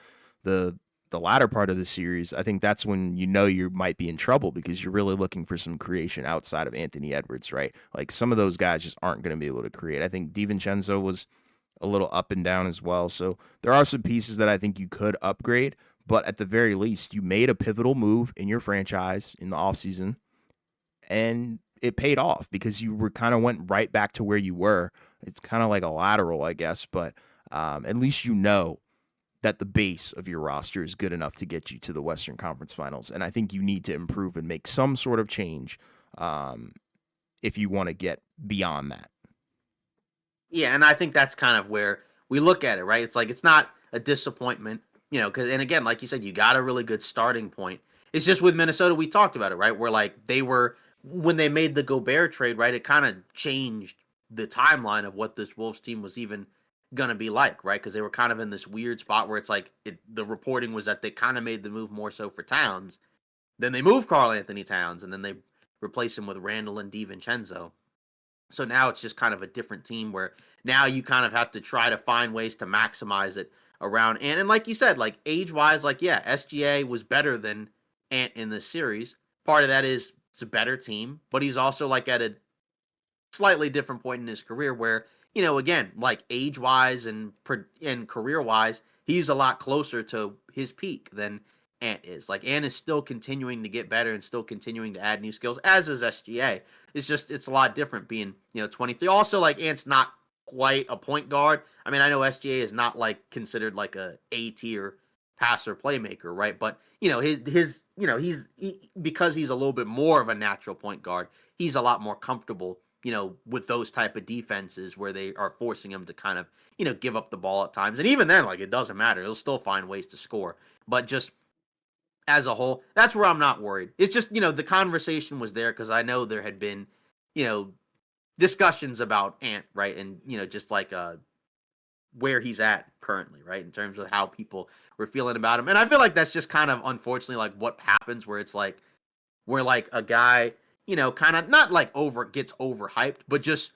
latter part of the series, I think that's when you might be in trouble, because you're really looking for some creation outside of Anthony Edwards, right? Like, some of those guys just aren't going to be able to create. I think DiVincenzo was a little up and down as well. So there are some pieces that I think you could upgrade, but at the very least, you made a pivotal move in your franchise in the offseason, and it paid off, because you were kind of went right back to where you were. It's kind of like a lateral, I guess, but at least that the base of your roster is good enough to get you to the Western Conference Finals. And I think you need to improve and make some sort of change if you want to get beyond that. Yeah, and I think that's kind of where we look at it, right? It's like it's not a disappointment, because, and again, like you said, you got a really good starting point. It's just with Minnesota, we talked about it, right? Where like when they made the Gobert trade, right? It kind of changed the timeline of what this Wolves team was even gonna be like, right? Because they were kind of in this weird spot where it's like the reporting was that they kind of made the move more so for Towns. Then they moved Karl Anthony Towns, and then they replaced him with Randall and DiVincenzo. So now it's just kind of a different team where now you kind of have to try to find ways to maximize it around Ant. And like you said, like age wise, like, yeah, SGA was better than Ant in this series. Part of that is it's a better team, but he's also like at a slightly different point in his career where, again, like age wise and career wise, he's a lot closer to his peak than Ant is. Like, Ant is still continuing to get better and still continuing to add new skills, as is SGA. It's a lot different being, 23. Also, like, Ant's not quite a point guard. I mean, I know SGA is not like considered like a tier passer playmaker, right? But because he's a little bit more of a natural point guard, he's a lot more comfortable, with those type of defenses where they are forcing him to kind of, give up the ball at times. And even then, like, it doesn't matter. He'll still find ways to score. But just as a whole, that's where I'm not worried. It's just, the conversation was there because I know there had been, you know, discussions about Ant, right? And, just like where he's at currently, right? In terms of how people were feeling about him. And I feel like that's just kind of unfortunately like what happens where it's like where like a guy, kind of not like gets overhyped, but just,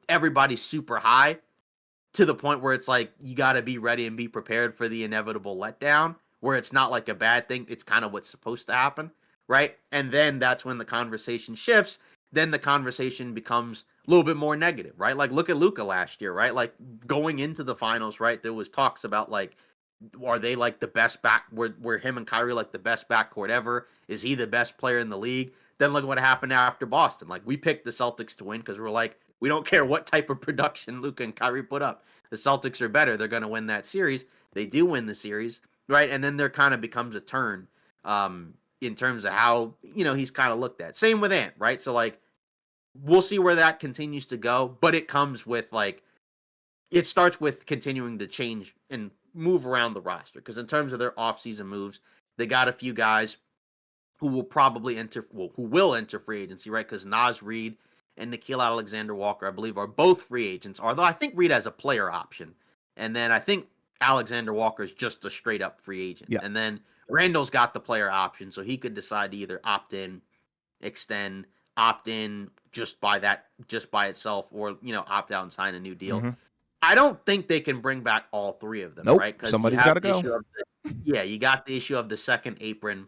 everybody's super high to the point where it's like you got to be ready and be prepared for the inevitable letdown, where it's not like a bad thing, it's kind of what's supposed to happen, right? And then that's when the conversation shifts. Then the conversation becomes a little bit more negative, right? Like look at Luka last year, right? Like going into the finals, right? There was talks about like, are they like the best back? Were him and Kyrie like the best backcourt ever? Is he the best player in the league? Then look what happened after Boston. Like we picked the Celtics to win because we're like, we don't care what type of production Luka and Kyrie put up. The Celtics are better. They're going to win that series. They do win the series, right? And then there kind of becomes a turn in terms of how, he's kind of looked at. Same with Ant, right? So, like, we'll see where that continues to go. But it comes with, like, it starts with continuing to change and move around the roster. Because in terms of their offseason moves, they got a few guys who will probably who will enter free agency, right? Because Naz Reid and Nickeil Alexander-Walker, I believe, are both free agents. Although I think Reid has a player option, and then I think Alexander-Walker is just a straight up free agent. Yeah. And then Randall's got the player option, so he could decide to either opt in, extend, opt in just by itself, or opt out and sign a new deal. Mm-hmm. I don't think they can bring back all three of them, Nope. right? Because you Somebody's have got to the go. issue of you got the issue of the second apron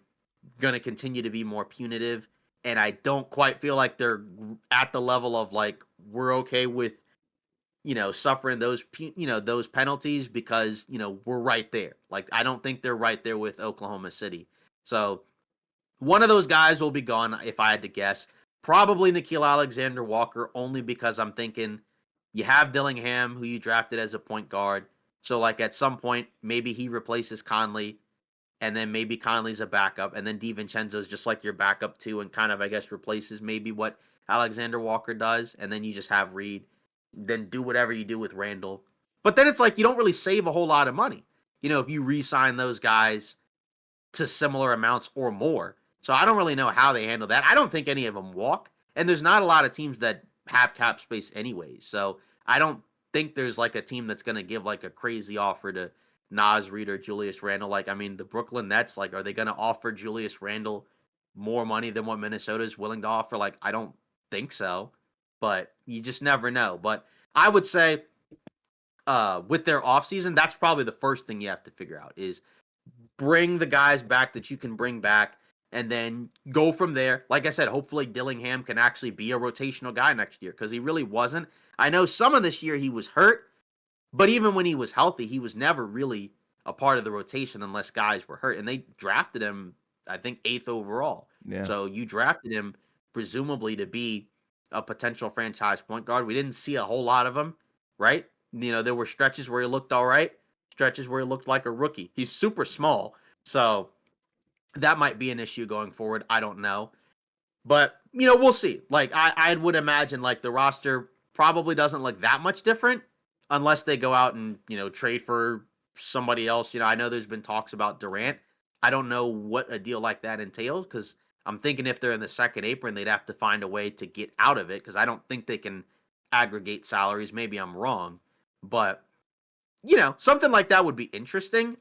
going to continue to be more punitive, and I don't quite feel like they're at the level of like we're okay with suffering those penalties because we're right there. Like I don't think they're right there with Oklahoma City. So one of those guys will be gone if I had to guess. Probably Nickeil Alexander-Walker, only because I'm thinking you have Dillingham, who you drafted as a point guard. So like at some point, maybe he replaces Conley, and then maybe Conley's a backup, and then DiVincenzo's just like your backup too, and kind of I guess replaces maybe what Alexander-Walker does, and then you just have Reid, then do whatever you do with Randall. But then it's like you don't really save a whole lot of money, if you re-sign those guys to similar amounts or more. So I don't really know how they handle that. I don't think any of them walk, and there's not a lot of teams that have cap space anyways. So I don't think there's like a team that's going to give like a crazy offer to Naz Reid or Julius Randle. Like, I mean, the Brooklyn Nets, like, are they going to offer Julius Randle more money than what Minnesota is willing to offer? Like, I don't think so, but you just never know. But I would say with their offseason, that's probably the first thing you have to figure out is bring the guys back that you can bring back and then go from there. Like I said, hopefully Dillingham can actually be a rotational guy next year because he really wasn't. I know some of this year he was hurt, but even when he was healthy, he was never really a part of the rotation unless guys were hurt. And they drafted him, I think, 8th overall. Yeah. So you drafted him presumably to be a potential franchise point guard. We didn't see a whole lot of him, right? There were stretches where he looked all right, stretches where he looked like a rookie. He's super small, so that might be an issue going forward. I don't know. But, we'll see. Like, I would imagine, like, the roster probably doesn't look that much different unless they go out and, trade for somebody else. I know there's been talks about Durant. I don't know what a deal like that entails because I'm thinking if they're in the second apron, they'd have to find a way to get out of it because I don't think they can aggregate salaries. Maybe I'm wrong. But, something like that would be interesting.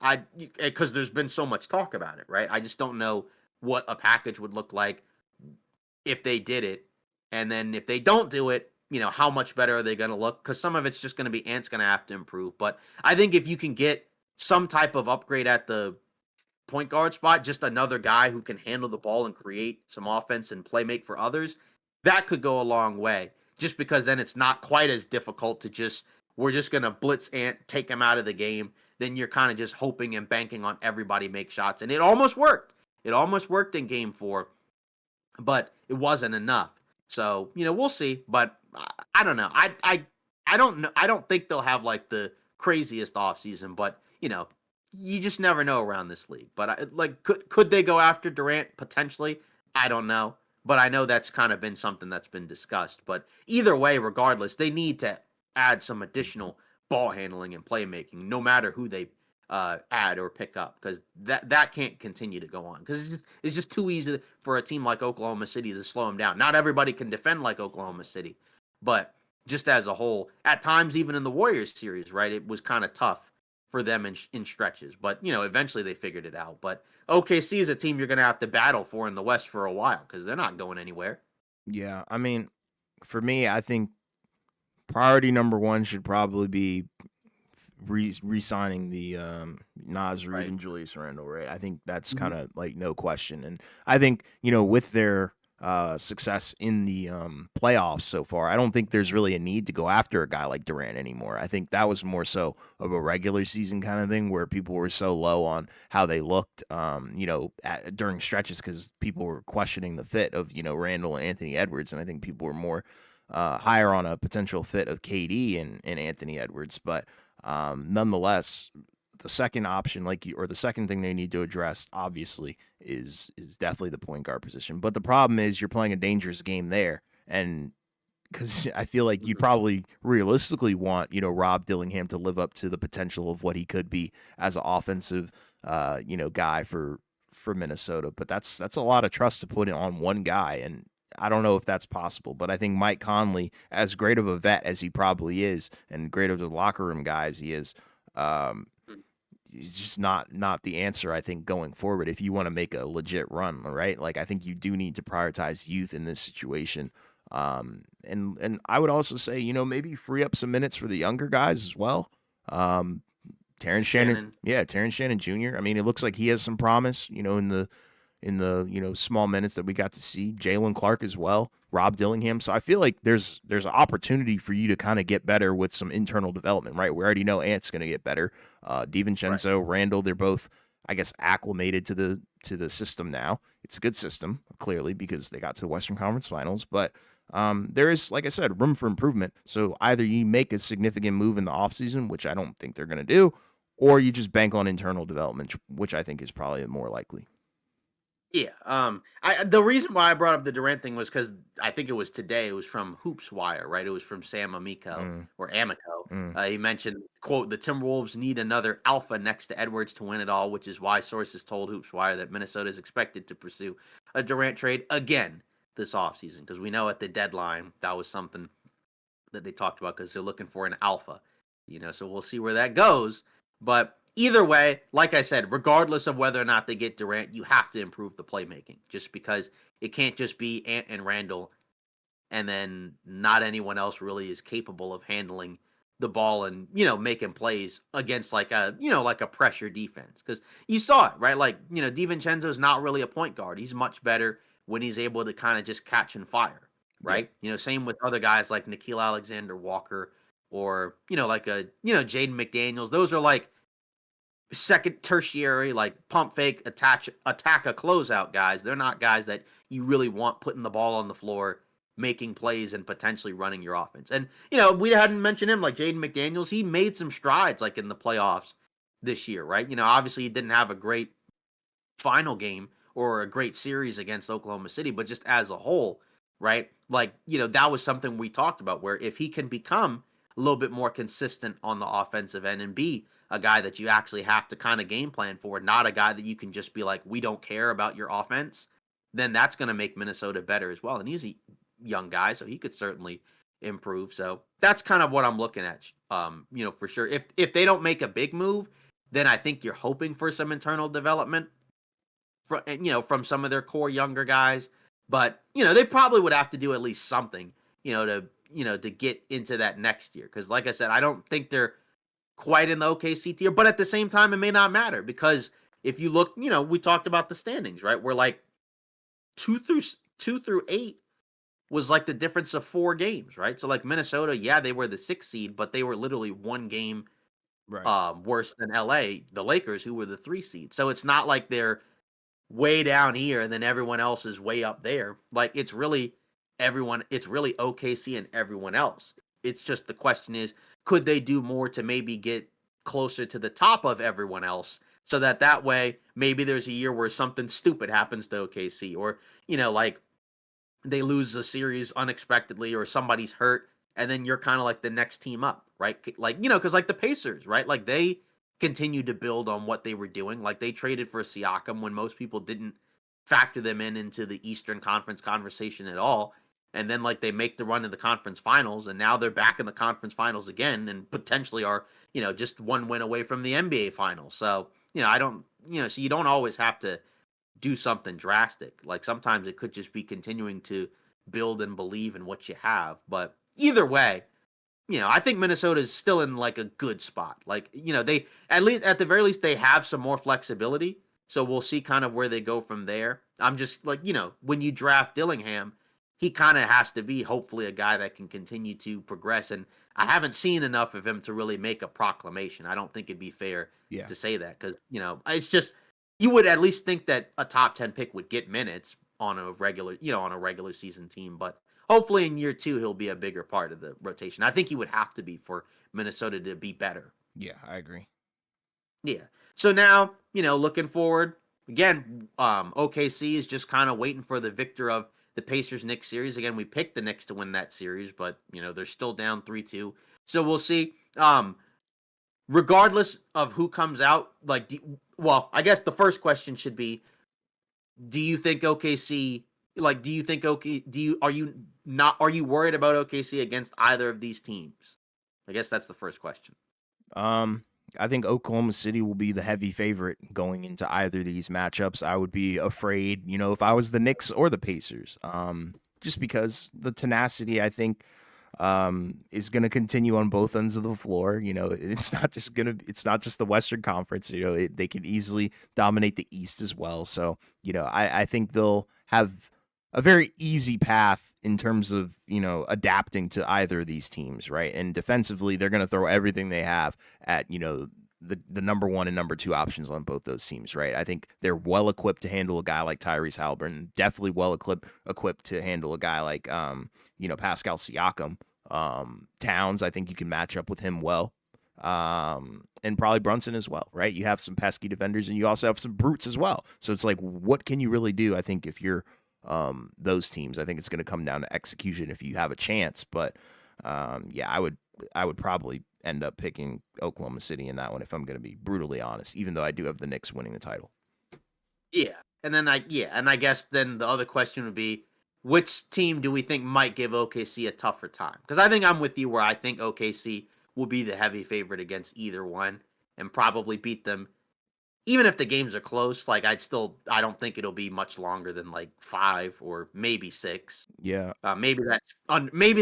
Because there's been so much talk about it, right? I just don't know what a package would look like if they did it. And then if they don't do it, how much better are they going to look? Because some of it's just going to be Ant's going to have to improve. But I think if you can get some type of upgrade at the point guard spot, just another guy who can handle the ball and create some offense and play make for others, that could go a long way. Just because then it's not quite as difficult to we're just going to blitz Ant, take him out of the game. Then you're kind of just hoping and banking on everybody make shots. And it almost worked. It almost worked in game 4, but it wasn't enough. So, we'll see. But I don't know. I don't know. I don't think they'll have like the craziest offseason, but you just never know around this league. But could they go after Durant potentially? I don't know, but I know that's kind of been something that's been discussed. But either way, regardless, they need to add some additional ball handling and playmaking, no matter who they add or pick up, because that can't continue to go on. Because it's just too easy for a team like Oklahoma City to slow them down. Not everybody can defend like Oklahoma City, but just as a whole, at times even in the Warriors series, right, it was kind of tough for them in stretches. But eventually they figured it out. But OKC is a team you're going to have to battle for in the West for a while because they're not going anywhere. Yeah, I mean, for me, I think priority number one should probably be re-signing the Nas Reed Right. and Julius Randle, right? I think that's Mhm. kind of like no question. And I think, with their success in the playoffs so far, I don't think there's really a need to go after a guy like Durant anymore. I think that was more so of a regular season kind of thing where people were so low on how they looked, during stretches because people were questioning the fit of, Randle and Anthony Edwards. And I think people were more higher on a potential fit of KD and Anthony Edwards. But nonetheless, the second option, or the second thing they need to address, obviously, is definitely the point guard position. But the problem is you're playing a dangerous game there, and because I feel like you'd Mhm. probably realistically want Rob Dillingham to live up to the potential of what he could be as an offensive guy for Minnesota. But that's a lot of trust to put in on one guy, and I don't know if that's possible. But I think Mike Conley, as great of a vet as he probably is, and great of the locker room guy as he is, um, he's just not the answer. I think going forward, if you want to make a legit run, right? Like I think you do need to prioritize youth in this situation. And I would also say, maybe free up some minutes for the younger guys as well. Um, Terrence Shannon, Shannon. yeah, Terrence Shannon Jr. I mean, it looks like he has some promise, in the small minutes that we got to see. Jalen Clark as well, Rob Dillingham. So I feel like there's an opportunity for you to kind of get better with some internal development, right? We already know Ant's going to get better. Right. DiVincenzo, Randall, they're both, I guess, acclimated to the system now. It's a good system, clearly, because they got to the Western Conference Finals, but. There is, like I said, room for improvement. So either you make a significant move in the offseason, which I don't think they're going to do, or you just bank on internal development, which I think is probably more likely. Yeah. I the reason why I brought up the Durant thing was because I think it was today. It was from Hoops Wire, right? It was from Sam Amico Mm, or Amico. mm. He mentioned, quote, the Timberwolves need another alpha next to Edwards to win it all, which is why sources told Hoops Wire that Minnesota is expected to pursue a Durant trade again this offseason. Because we know at the deadline that was something that they talked about because they're looking for an alpha. So we'll see where that goes. But either way, like I said, regardless of whether or not they get Durant, you have to improve the playmaking just because it can't just be Ant and Randall and then not anyone else really is capable of handling the ball and making plays against like a pressure defense because you saw it right, like DiVincenzo's not really a point guard. He's much better when he's able to kind of just catch and fire, Yeah. right? Same with other guys like Nikhil Alexander Walker or like a Jaden McDaniels. Those are like second tertiary, like pump fake attack a closeout guys. They're not guys that you really want putting the ball on the floor, making plays and potentially running your offense. And we hadn't mentioned him, like Jaden McDaniels. He made some strides like in the playoffs this year, right? Obviously he didn't have a great final game or a great series against Oklahoma City, but just as a whole, right? Like, that was something we talked about where if he can become a little bit more consistent on the offensive end and be a guy that you actually have to kind of game plan for, not a guy that you can just be like, we don't care about your offense, then that's going to make Minnesota better as well. And he's a young guy, so he could certainly improve. So that's kind of what I'm looking at. For sure. If they don't make a big move, then I think you're hoping for some internal development from some of their core younger guys. But they probably would have to do at least something, to get into that next year. Because like I said, I don't think they're quite in the OKC tier. But at the same time, it may not matter because if you look, we talked about the standings, right? We're like two through 2 through 8 was like the difference of 4 games, right? So like Minnesota, yeah, they were the 6th seed, but they were literally one game Right. worse than LA, the Lakers, who were the 3 seed. So it's not like they're way down here and then everyone else is way up there. Like it's really OKC and everyone else. It's just the question is, could they do more to maybe get closer to the top of everyone else, so that way maybe there's a year where something stupid happens to OKC, or like they lose a series unexpectedly, or somebody's hurt, and then you're kind of like the next team up, right? Like, because like the Pacers, right? Like they continued to build on what they were doing. Like they traded for Siakam when most people didn't factor them into the Eastern Conference conversation at all. And then like they make the run to the conference finals, and now they're back in the conference finals again, and potentially are, just one win away from the NBA finals. So, I don't, so you don't always have to do something drastic. Like sometimes it could just be continuing to build and believe in what you have. But either way, I think Minnesota is still in like a good spot. Like, they at the very least they have some more flexibility. So we'll see kind of where they go from there. I'm just like, when you draft Dillingham, he kind of has to be hopefully a guy that can continue to progress. And I haven't seen enough of him to really make a proclamation. I don't think it'd be fair Yeah. to say that because, it's just you would at least think that a top 10 pick would get minutes on a regular season team, but hopefully in year 2 he'll be a bigger part of the rotation. I think he would have to be for Minnesota to be better. Yeah, I agree. Yeah. So now, looking forward, again, OKC is just kind of waiting for the victor of the Pacers Knicks series. Again, we picked the Knicks to win that series, but they're still down 3-2. So we'll see. Regardless of who comes out, like well, I guess the first question should be, do you think OKC do you think OK do you are you worried about OKC against either of these teams? I guess that's the first question. Um, I think Oklahoma City will be the heavy favorite going into either of these matchups. I would be afraid, if I was the Knicks or the Pacers. Just because the tenacity, I think, is going to continue on both ends of the floor. It's not just the Western Conference. They can easily dominate the East as well. So, I think they'll have a very easy path in terms of, adapting to either of these teams, right? And defensively, they're going to throw everything they have at, the number one and number two options on both those teams, right? I think they're well equipped to handle a guy like Tyrese Halliburton, definitely well equipped to handle a guy like Pascal Siakam. Towns, I think you can match up with him well. And probably Brunson as well, right? You have some pesky defenders and you also have some brutes as well. So it's like, what can you really do? I think if you're those teams, I think it's going to come down to execution if you have a chance. But yeah, I would probably end up picking Oklahoma City in that one if I'm going to be brutally honest, even though I do have the Knicks winning the title. Yeah. And I guess then the other question would be, which team do we think might give OKC a tougher time? Because I think I'm with you where I think OKC will be the heavy favorite against either one and probably beat them. Even if the games are close, like I don't think it'll be much longer than like 5 or maybe 6. Yeah. Maybe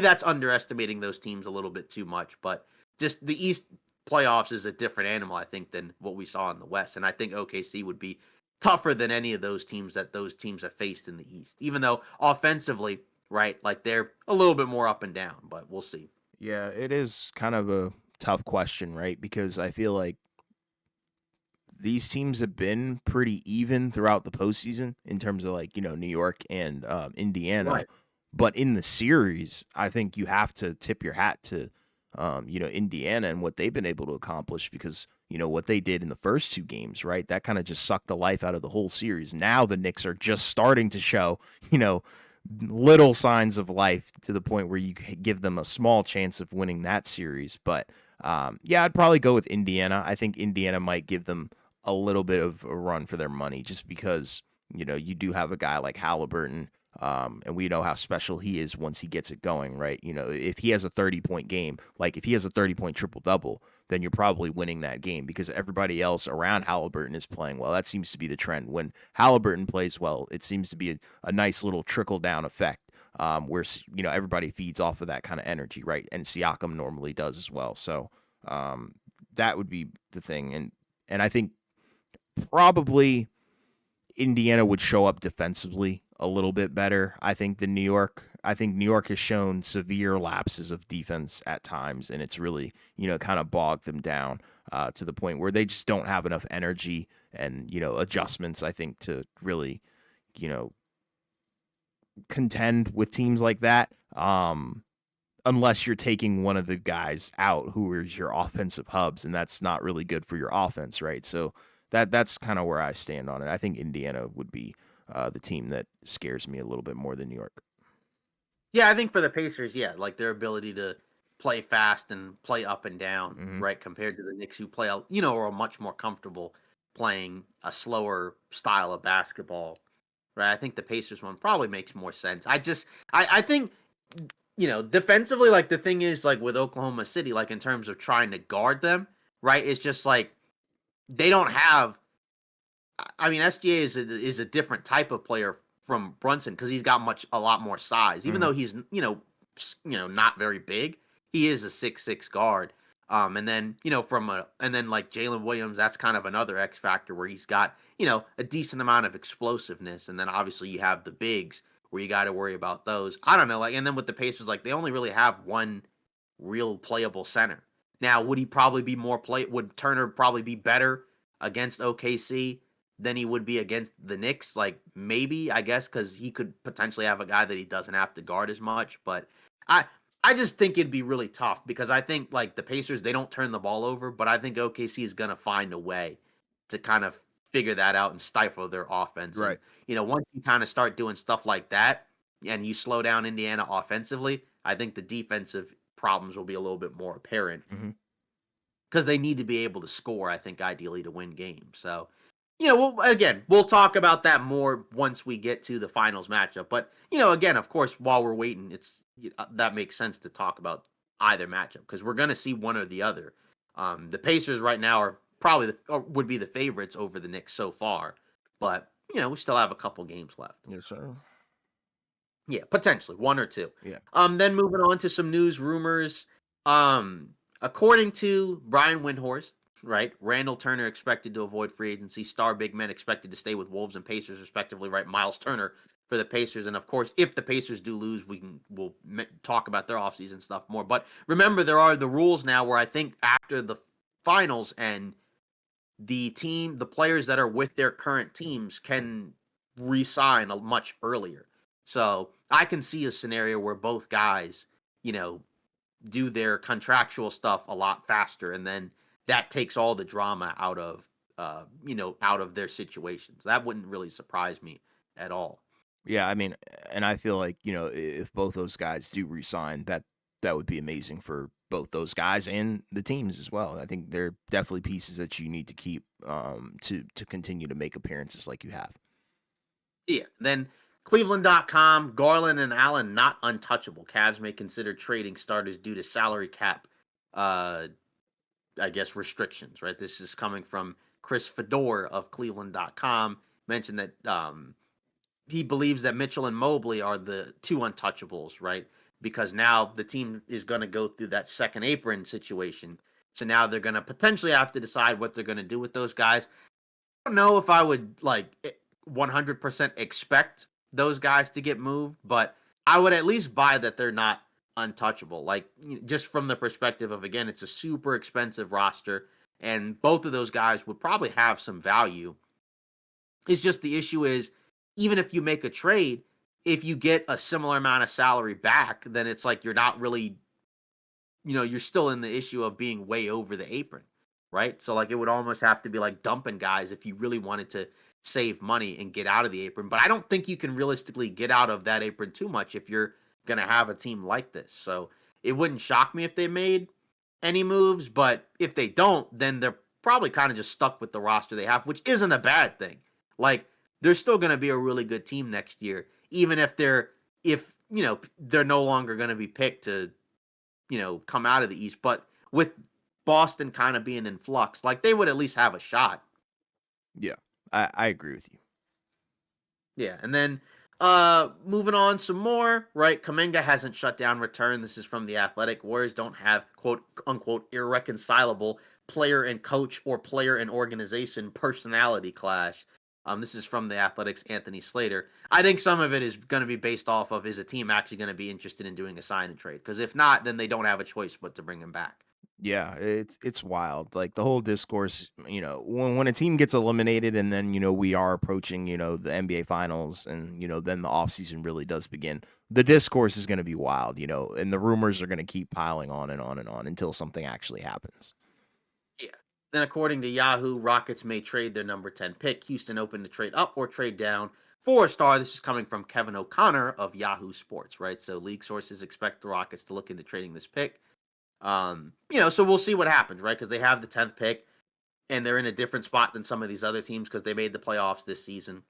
that's underestimating those teams a little bit too much, but just the East playoffs is a different animal, I think, than what we saw in the West, and I think OKC would be tougher than any of those teams have faced in the East, even though offensively, right, like they're a little bit more up and down, but we'll see. Yeah, it is kind of a tough question, right? Because I feel like these teams have been pretty even throughout the postseason in terms of like, New York and Indiana. Right. But in the series, I think you have to tip your hat to, Indiana and what they've been able to accomplish because, what they did in the first 2 games, right? That kind of just sucked the life out of the whole series. Now the Knicks are just starting to show, little signs of life to the point where you give them a small chance of winning that series. But yeah, I'd probably go with Indiana. I think Indiana might give them a little bit of a run for their money just because, you do have a guy like Halliburton. And we know how special he is once he gets it going, right? If he has a 30-point game, like if he has a 30-point triple-double, then you're probably winning that game because everybody else around Halliburton is playing well. That seems to be the trend. When Halliburton plays well, it seems to be a nice little trickle-down effect where, everybody feeds off of that kind of energy, right? And Siakam normally does as well. So that would be the thing. And I think probably Indiana would show up defensively a little bit better, I think, than New York. I think New York has shown severe lapses of defense at times, and it's really, kind of bogged them down to the point where they just don't have enough energy and, adjustments, I think, to really, contend with teams like that. unless you're taking one of the guys out who is your offensive hubs, and that's not really good for your offense, right? So that's kind of where I stand on it. I think Indiana would be the team that scares me a little bit more than New York. Yeah, I think for the Pacers, yeah, like their ability to play fast and play up and down, Hmm. right, compared to the Knicks who play, are much more comfortable playing a slower style of basketball, right? I think the Pacers one probably makes more sense. I think, defensively, like the thing is, like with Oklahoma City, like in terms of trying to guard them, right? It's just like they don't have. I mean, SGA is a different type of player from Brunson because he's got a lot more size. Even Hmm. though he's not very big, he is a 6'6" guard. And then and then like Jalen Williams, that's kind of another X factor where he's got a decent amount of explosiveness. And then obviously you have the bigs where you got to worry about those. I don't know, like, and then with the Pacers, like they only really have one real playable center. Now, would he probably be more play? Would Turner probably be better against OKC than he would be against the Knicks? Like maybe, I guess, because he could potentially have a guy that he doesn't have to guard as much. But I I just think it'd be really tough because I think like the Pacers, they don't turn the ball over, but I think OKC is gonna find a way to kind of figure that out and stifle their offense. And Right. once you kind of start doing stuff like that and you slow down Indiana offensively, I think the defensive problems will be a little bit more apparent Hmm. because they need to be able to score, I think, ideally to win games. So, we'll talk about that more once we get to the finals matchup. But, again, of course, while we're waiting, that makes sense to talk about either matchup because we're going to see one or the other. The Pacers right now are probably or would be the favorites over the Knicks so far, but we still have a couple games left. Yes, sir. Yeah, potentially one or two. Yeah. Then moving on to some news rumors. According to Brian Windhorst, right, Randall Turner expected to avoid free agency. Star big men expected to stay with Wolves and Pacers respectively. Right, Miles Turner for the Pacers, and of course, if the Pacers do lose, we'll talk about their offseason stuff more. But remember, there are the rules now where I think after the finals and the players that are with their current teams can resign much earlier. So I can see a scenario where both guys, you know, do their contractual stuff a lot faster, and then that takes all the drama out of their situations. That wouldn't really surprise me at all. Yeah, I mean, and I feel like, if both those guys do resign, that would be amazing for both those guys and the teams as well. I think they're definitely pieces that you need to keep to continue to make appearances like you have. Yeah. Then Cleveland.com, Garland and Allen not untouchable. Cavs may consider trading starters due to salary cap uh I guess restrictions, right? This is coming from Chris Fedor of Cleveland.com. Mentioned that he believes that Mitchell and Mobley are the two untouchables, right? Because now the team is going to go through that second apron situation. So now they're going to potentially have to decide what they're going to do with those guys. I don't know if I would 100% expect those guys to get moved, but I would at least buy that they're not untouchable. Like just from the perspective of again, it's a super expensive roster, and both of those guys would probably have some value. It's just the issue is even if you make a trade, if you get a similar amount of salary back, then it's like you're not really you're still in the issue of being way over the apron, right? So like it would almost have to be like dumping guys if you really wanted to save money and get out of the apron. But I don't think you can realistically get out of that apron too much if you're going to have a team like this. So it wouldn't shock me if they made any moves, but if they don't, then they're probably kind of just stuck with the roster they have, which isn't a bad thing. Like they're still going to be a really good team next year, even if they're no longer going to be picked to come out of the East. But with Boston kind of being in flux, like they would at least have a shot. Yeah, I agree with you. Yeah, and then moving on some more, right? Kaminga hasn't shut down return. This is from the Athletic. Warriors don't have quote unquote irreconcilable player and coach or player and organization personality clash. This is from the Athletics' Anthony Slater. I think some of it is going to be based off of is a team actually going to be interested in doing a sign and trade? Because if not, then they don't have a choice but to bring him back. Yeah, it's wild. Like the whole discourse, when a team gets eliminated and then, we are approaching, the NBA finals and, then the offseason really does begin. The discourse is going to be wild, and the rumors are going to keep piling on and on and on until something actually happens. Yeah. Then, according to Yahoo, Rockets may trade their number 10 pick. Houston open to trade up or trade down for a star. This is coming from Kevin O'Connor of Yahoo Sports, right? So, league sources expect the Rockets to look into trading this pick. So we'll see what happens, right? Because they have the 10th pick and they're in a different spot than some of these other teams because they made the playoffs this season.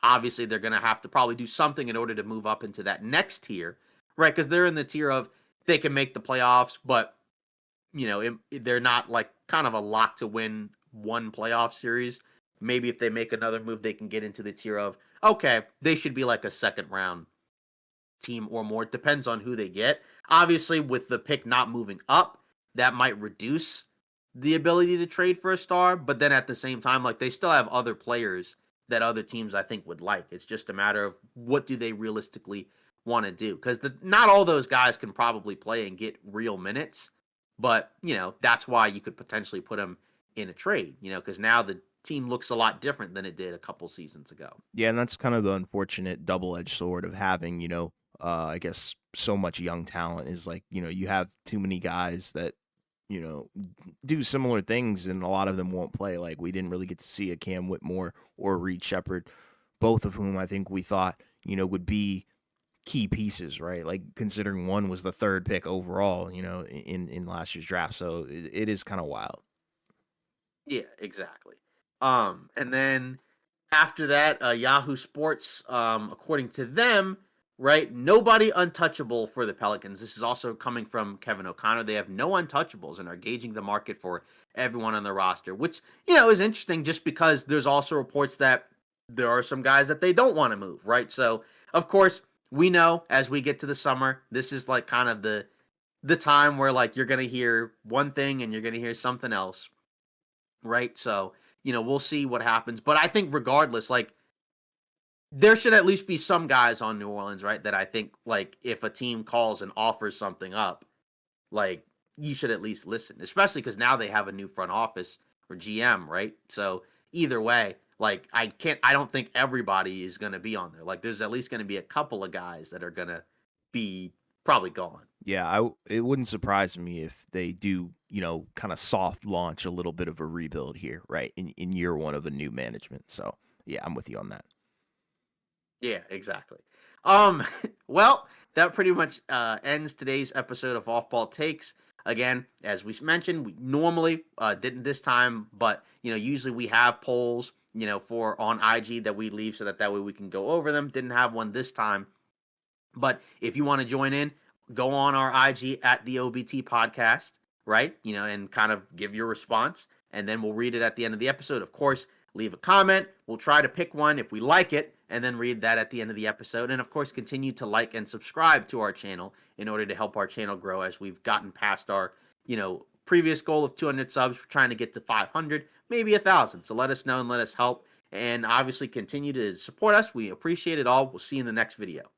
Obviously, they're going to have to probably do something in order to move up into that next tier, right? Because they're in the tier of they can make the playoffs, but they're not like kind of a lock to win one playoff series. Maybe if they make another move, they can get into the tier of okay, they should be like a second round team or more. It depends on who they get. Obviously, with the pick not moving up, that might reduce the ability to trade for a star. But then at the same time, like they still have other players that other teams I think would like. It's just a matter of what do they realistically want to do because not all those guys can probably play and get real minutes. But that's why you could potentially put them in a trade. Because now the team looks a lot different than it did a couple seasons ago. Yeah, and that's kind of the unfortunate double-edged sword of having, I guess so much young talent is like, you have too many guys that, you know, do similar things and a lot of them won't play. Like we didn't really get to see a Cam Whitmore or Reed Shepard, both of whom I think we thought, would be key pieces, right? Like considering one was the third pick overall, in last year's draft. So it is kind of wild. Yeah, exactly. And then after that, Yahoo Sports, according to them, right, nobody untouchable for the Pelicans. This is also coming from Kevin O'Connor. They have no untouchables and are gauging the market for everyone on the roster, which is interesting, just because there's also reports that there are some guys that they don't want to move, right? So of course we know as we get to the summer, this is like kind of the time where like you're gonna hear one thing and you're gonna hear something else, right? So, we'll see what happens. But I think regardless, like there should at least be some guys on New Orleans, right? That I think like if a team calls and offers something up, like you should at least listen, especially because now they have a new front office or GM, right? So either way, like I don't think everybody is gonna be on there. Like there's at least gonna be a couple of guys that are gonna be probably gone. Yeah, it wouldn't surprise me if they do, kind of soft launch a little bit of a rebuild here, right? In year one of a new management. So yeah, I'm with you on that. Yeah, exactly. Um, well, that pretty much ends today's episode of Off Ball Takes. Again, as we mentioned, we normally didn't this time, but usually we have polls, for on IG that we leave so that way we can go over them. Didn't have one this time, but if you want to join in, go on our IG at the OBT podcast, right? And kind of give your response, and then we'll read it at the end of the episode. Of course, leave a comment. We'll try to pick one if we like it, and then read that at the end of the episode. And of course, continue to like and subscribe to our channel in order to help our channel grow as we've gotten past our, previous goal of 200 subs. We're trying to get to 500, maybe 1,000. So let us know and let us help. And obviously, continue to support us. We appreciate it all. We'll see you in the next video.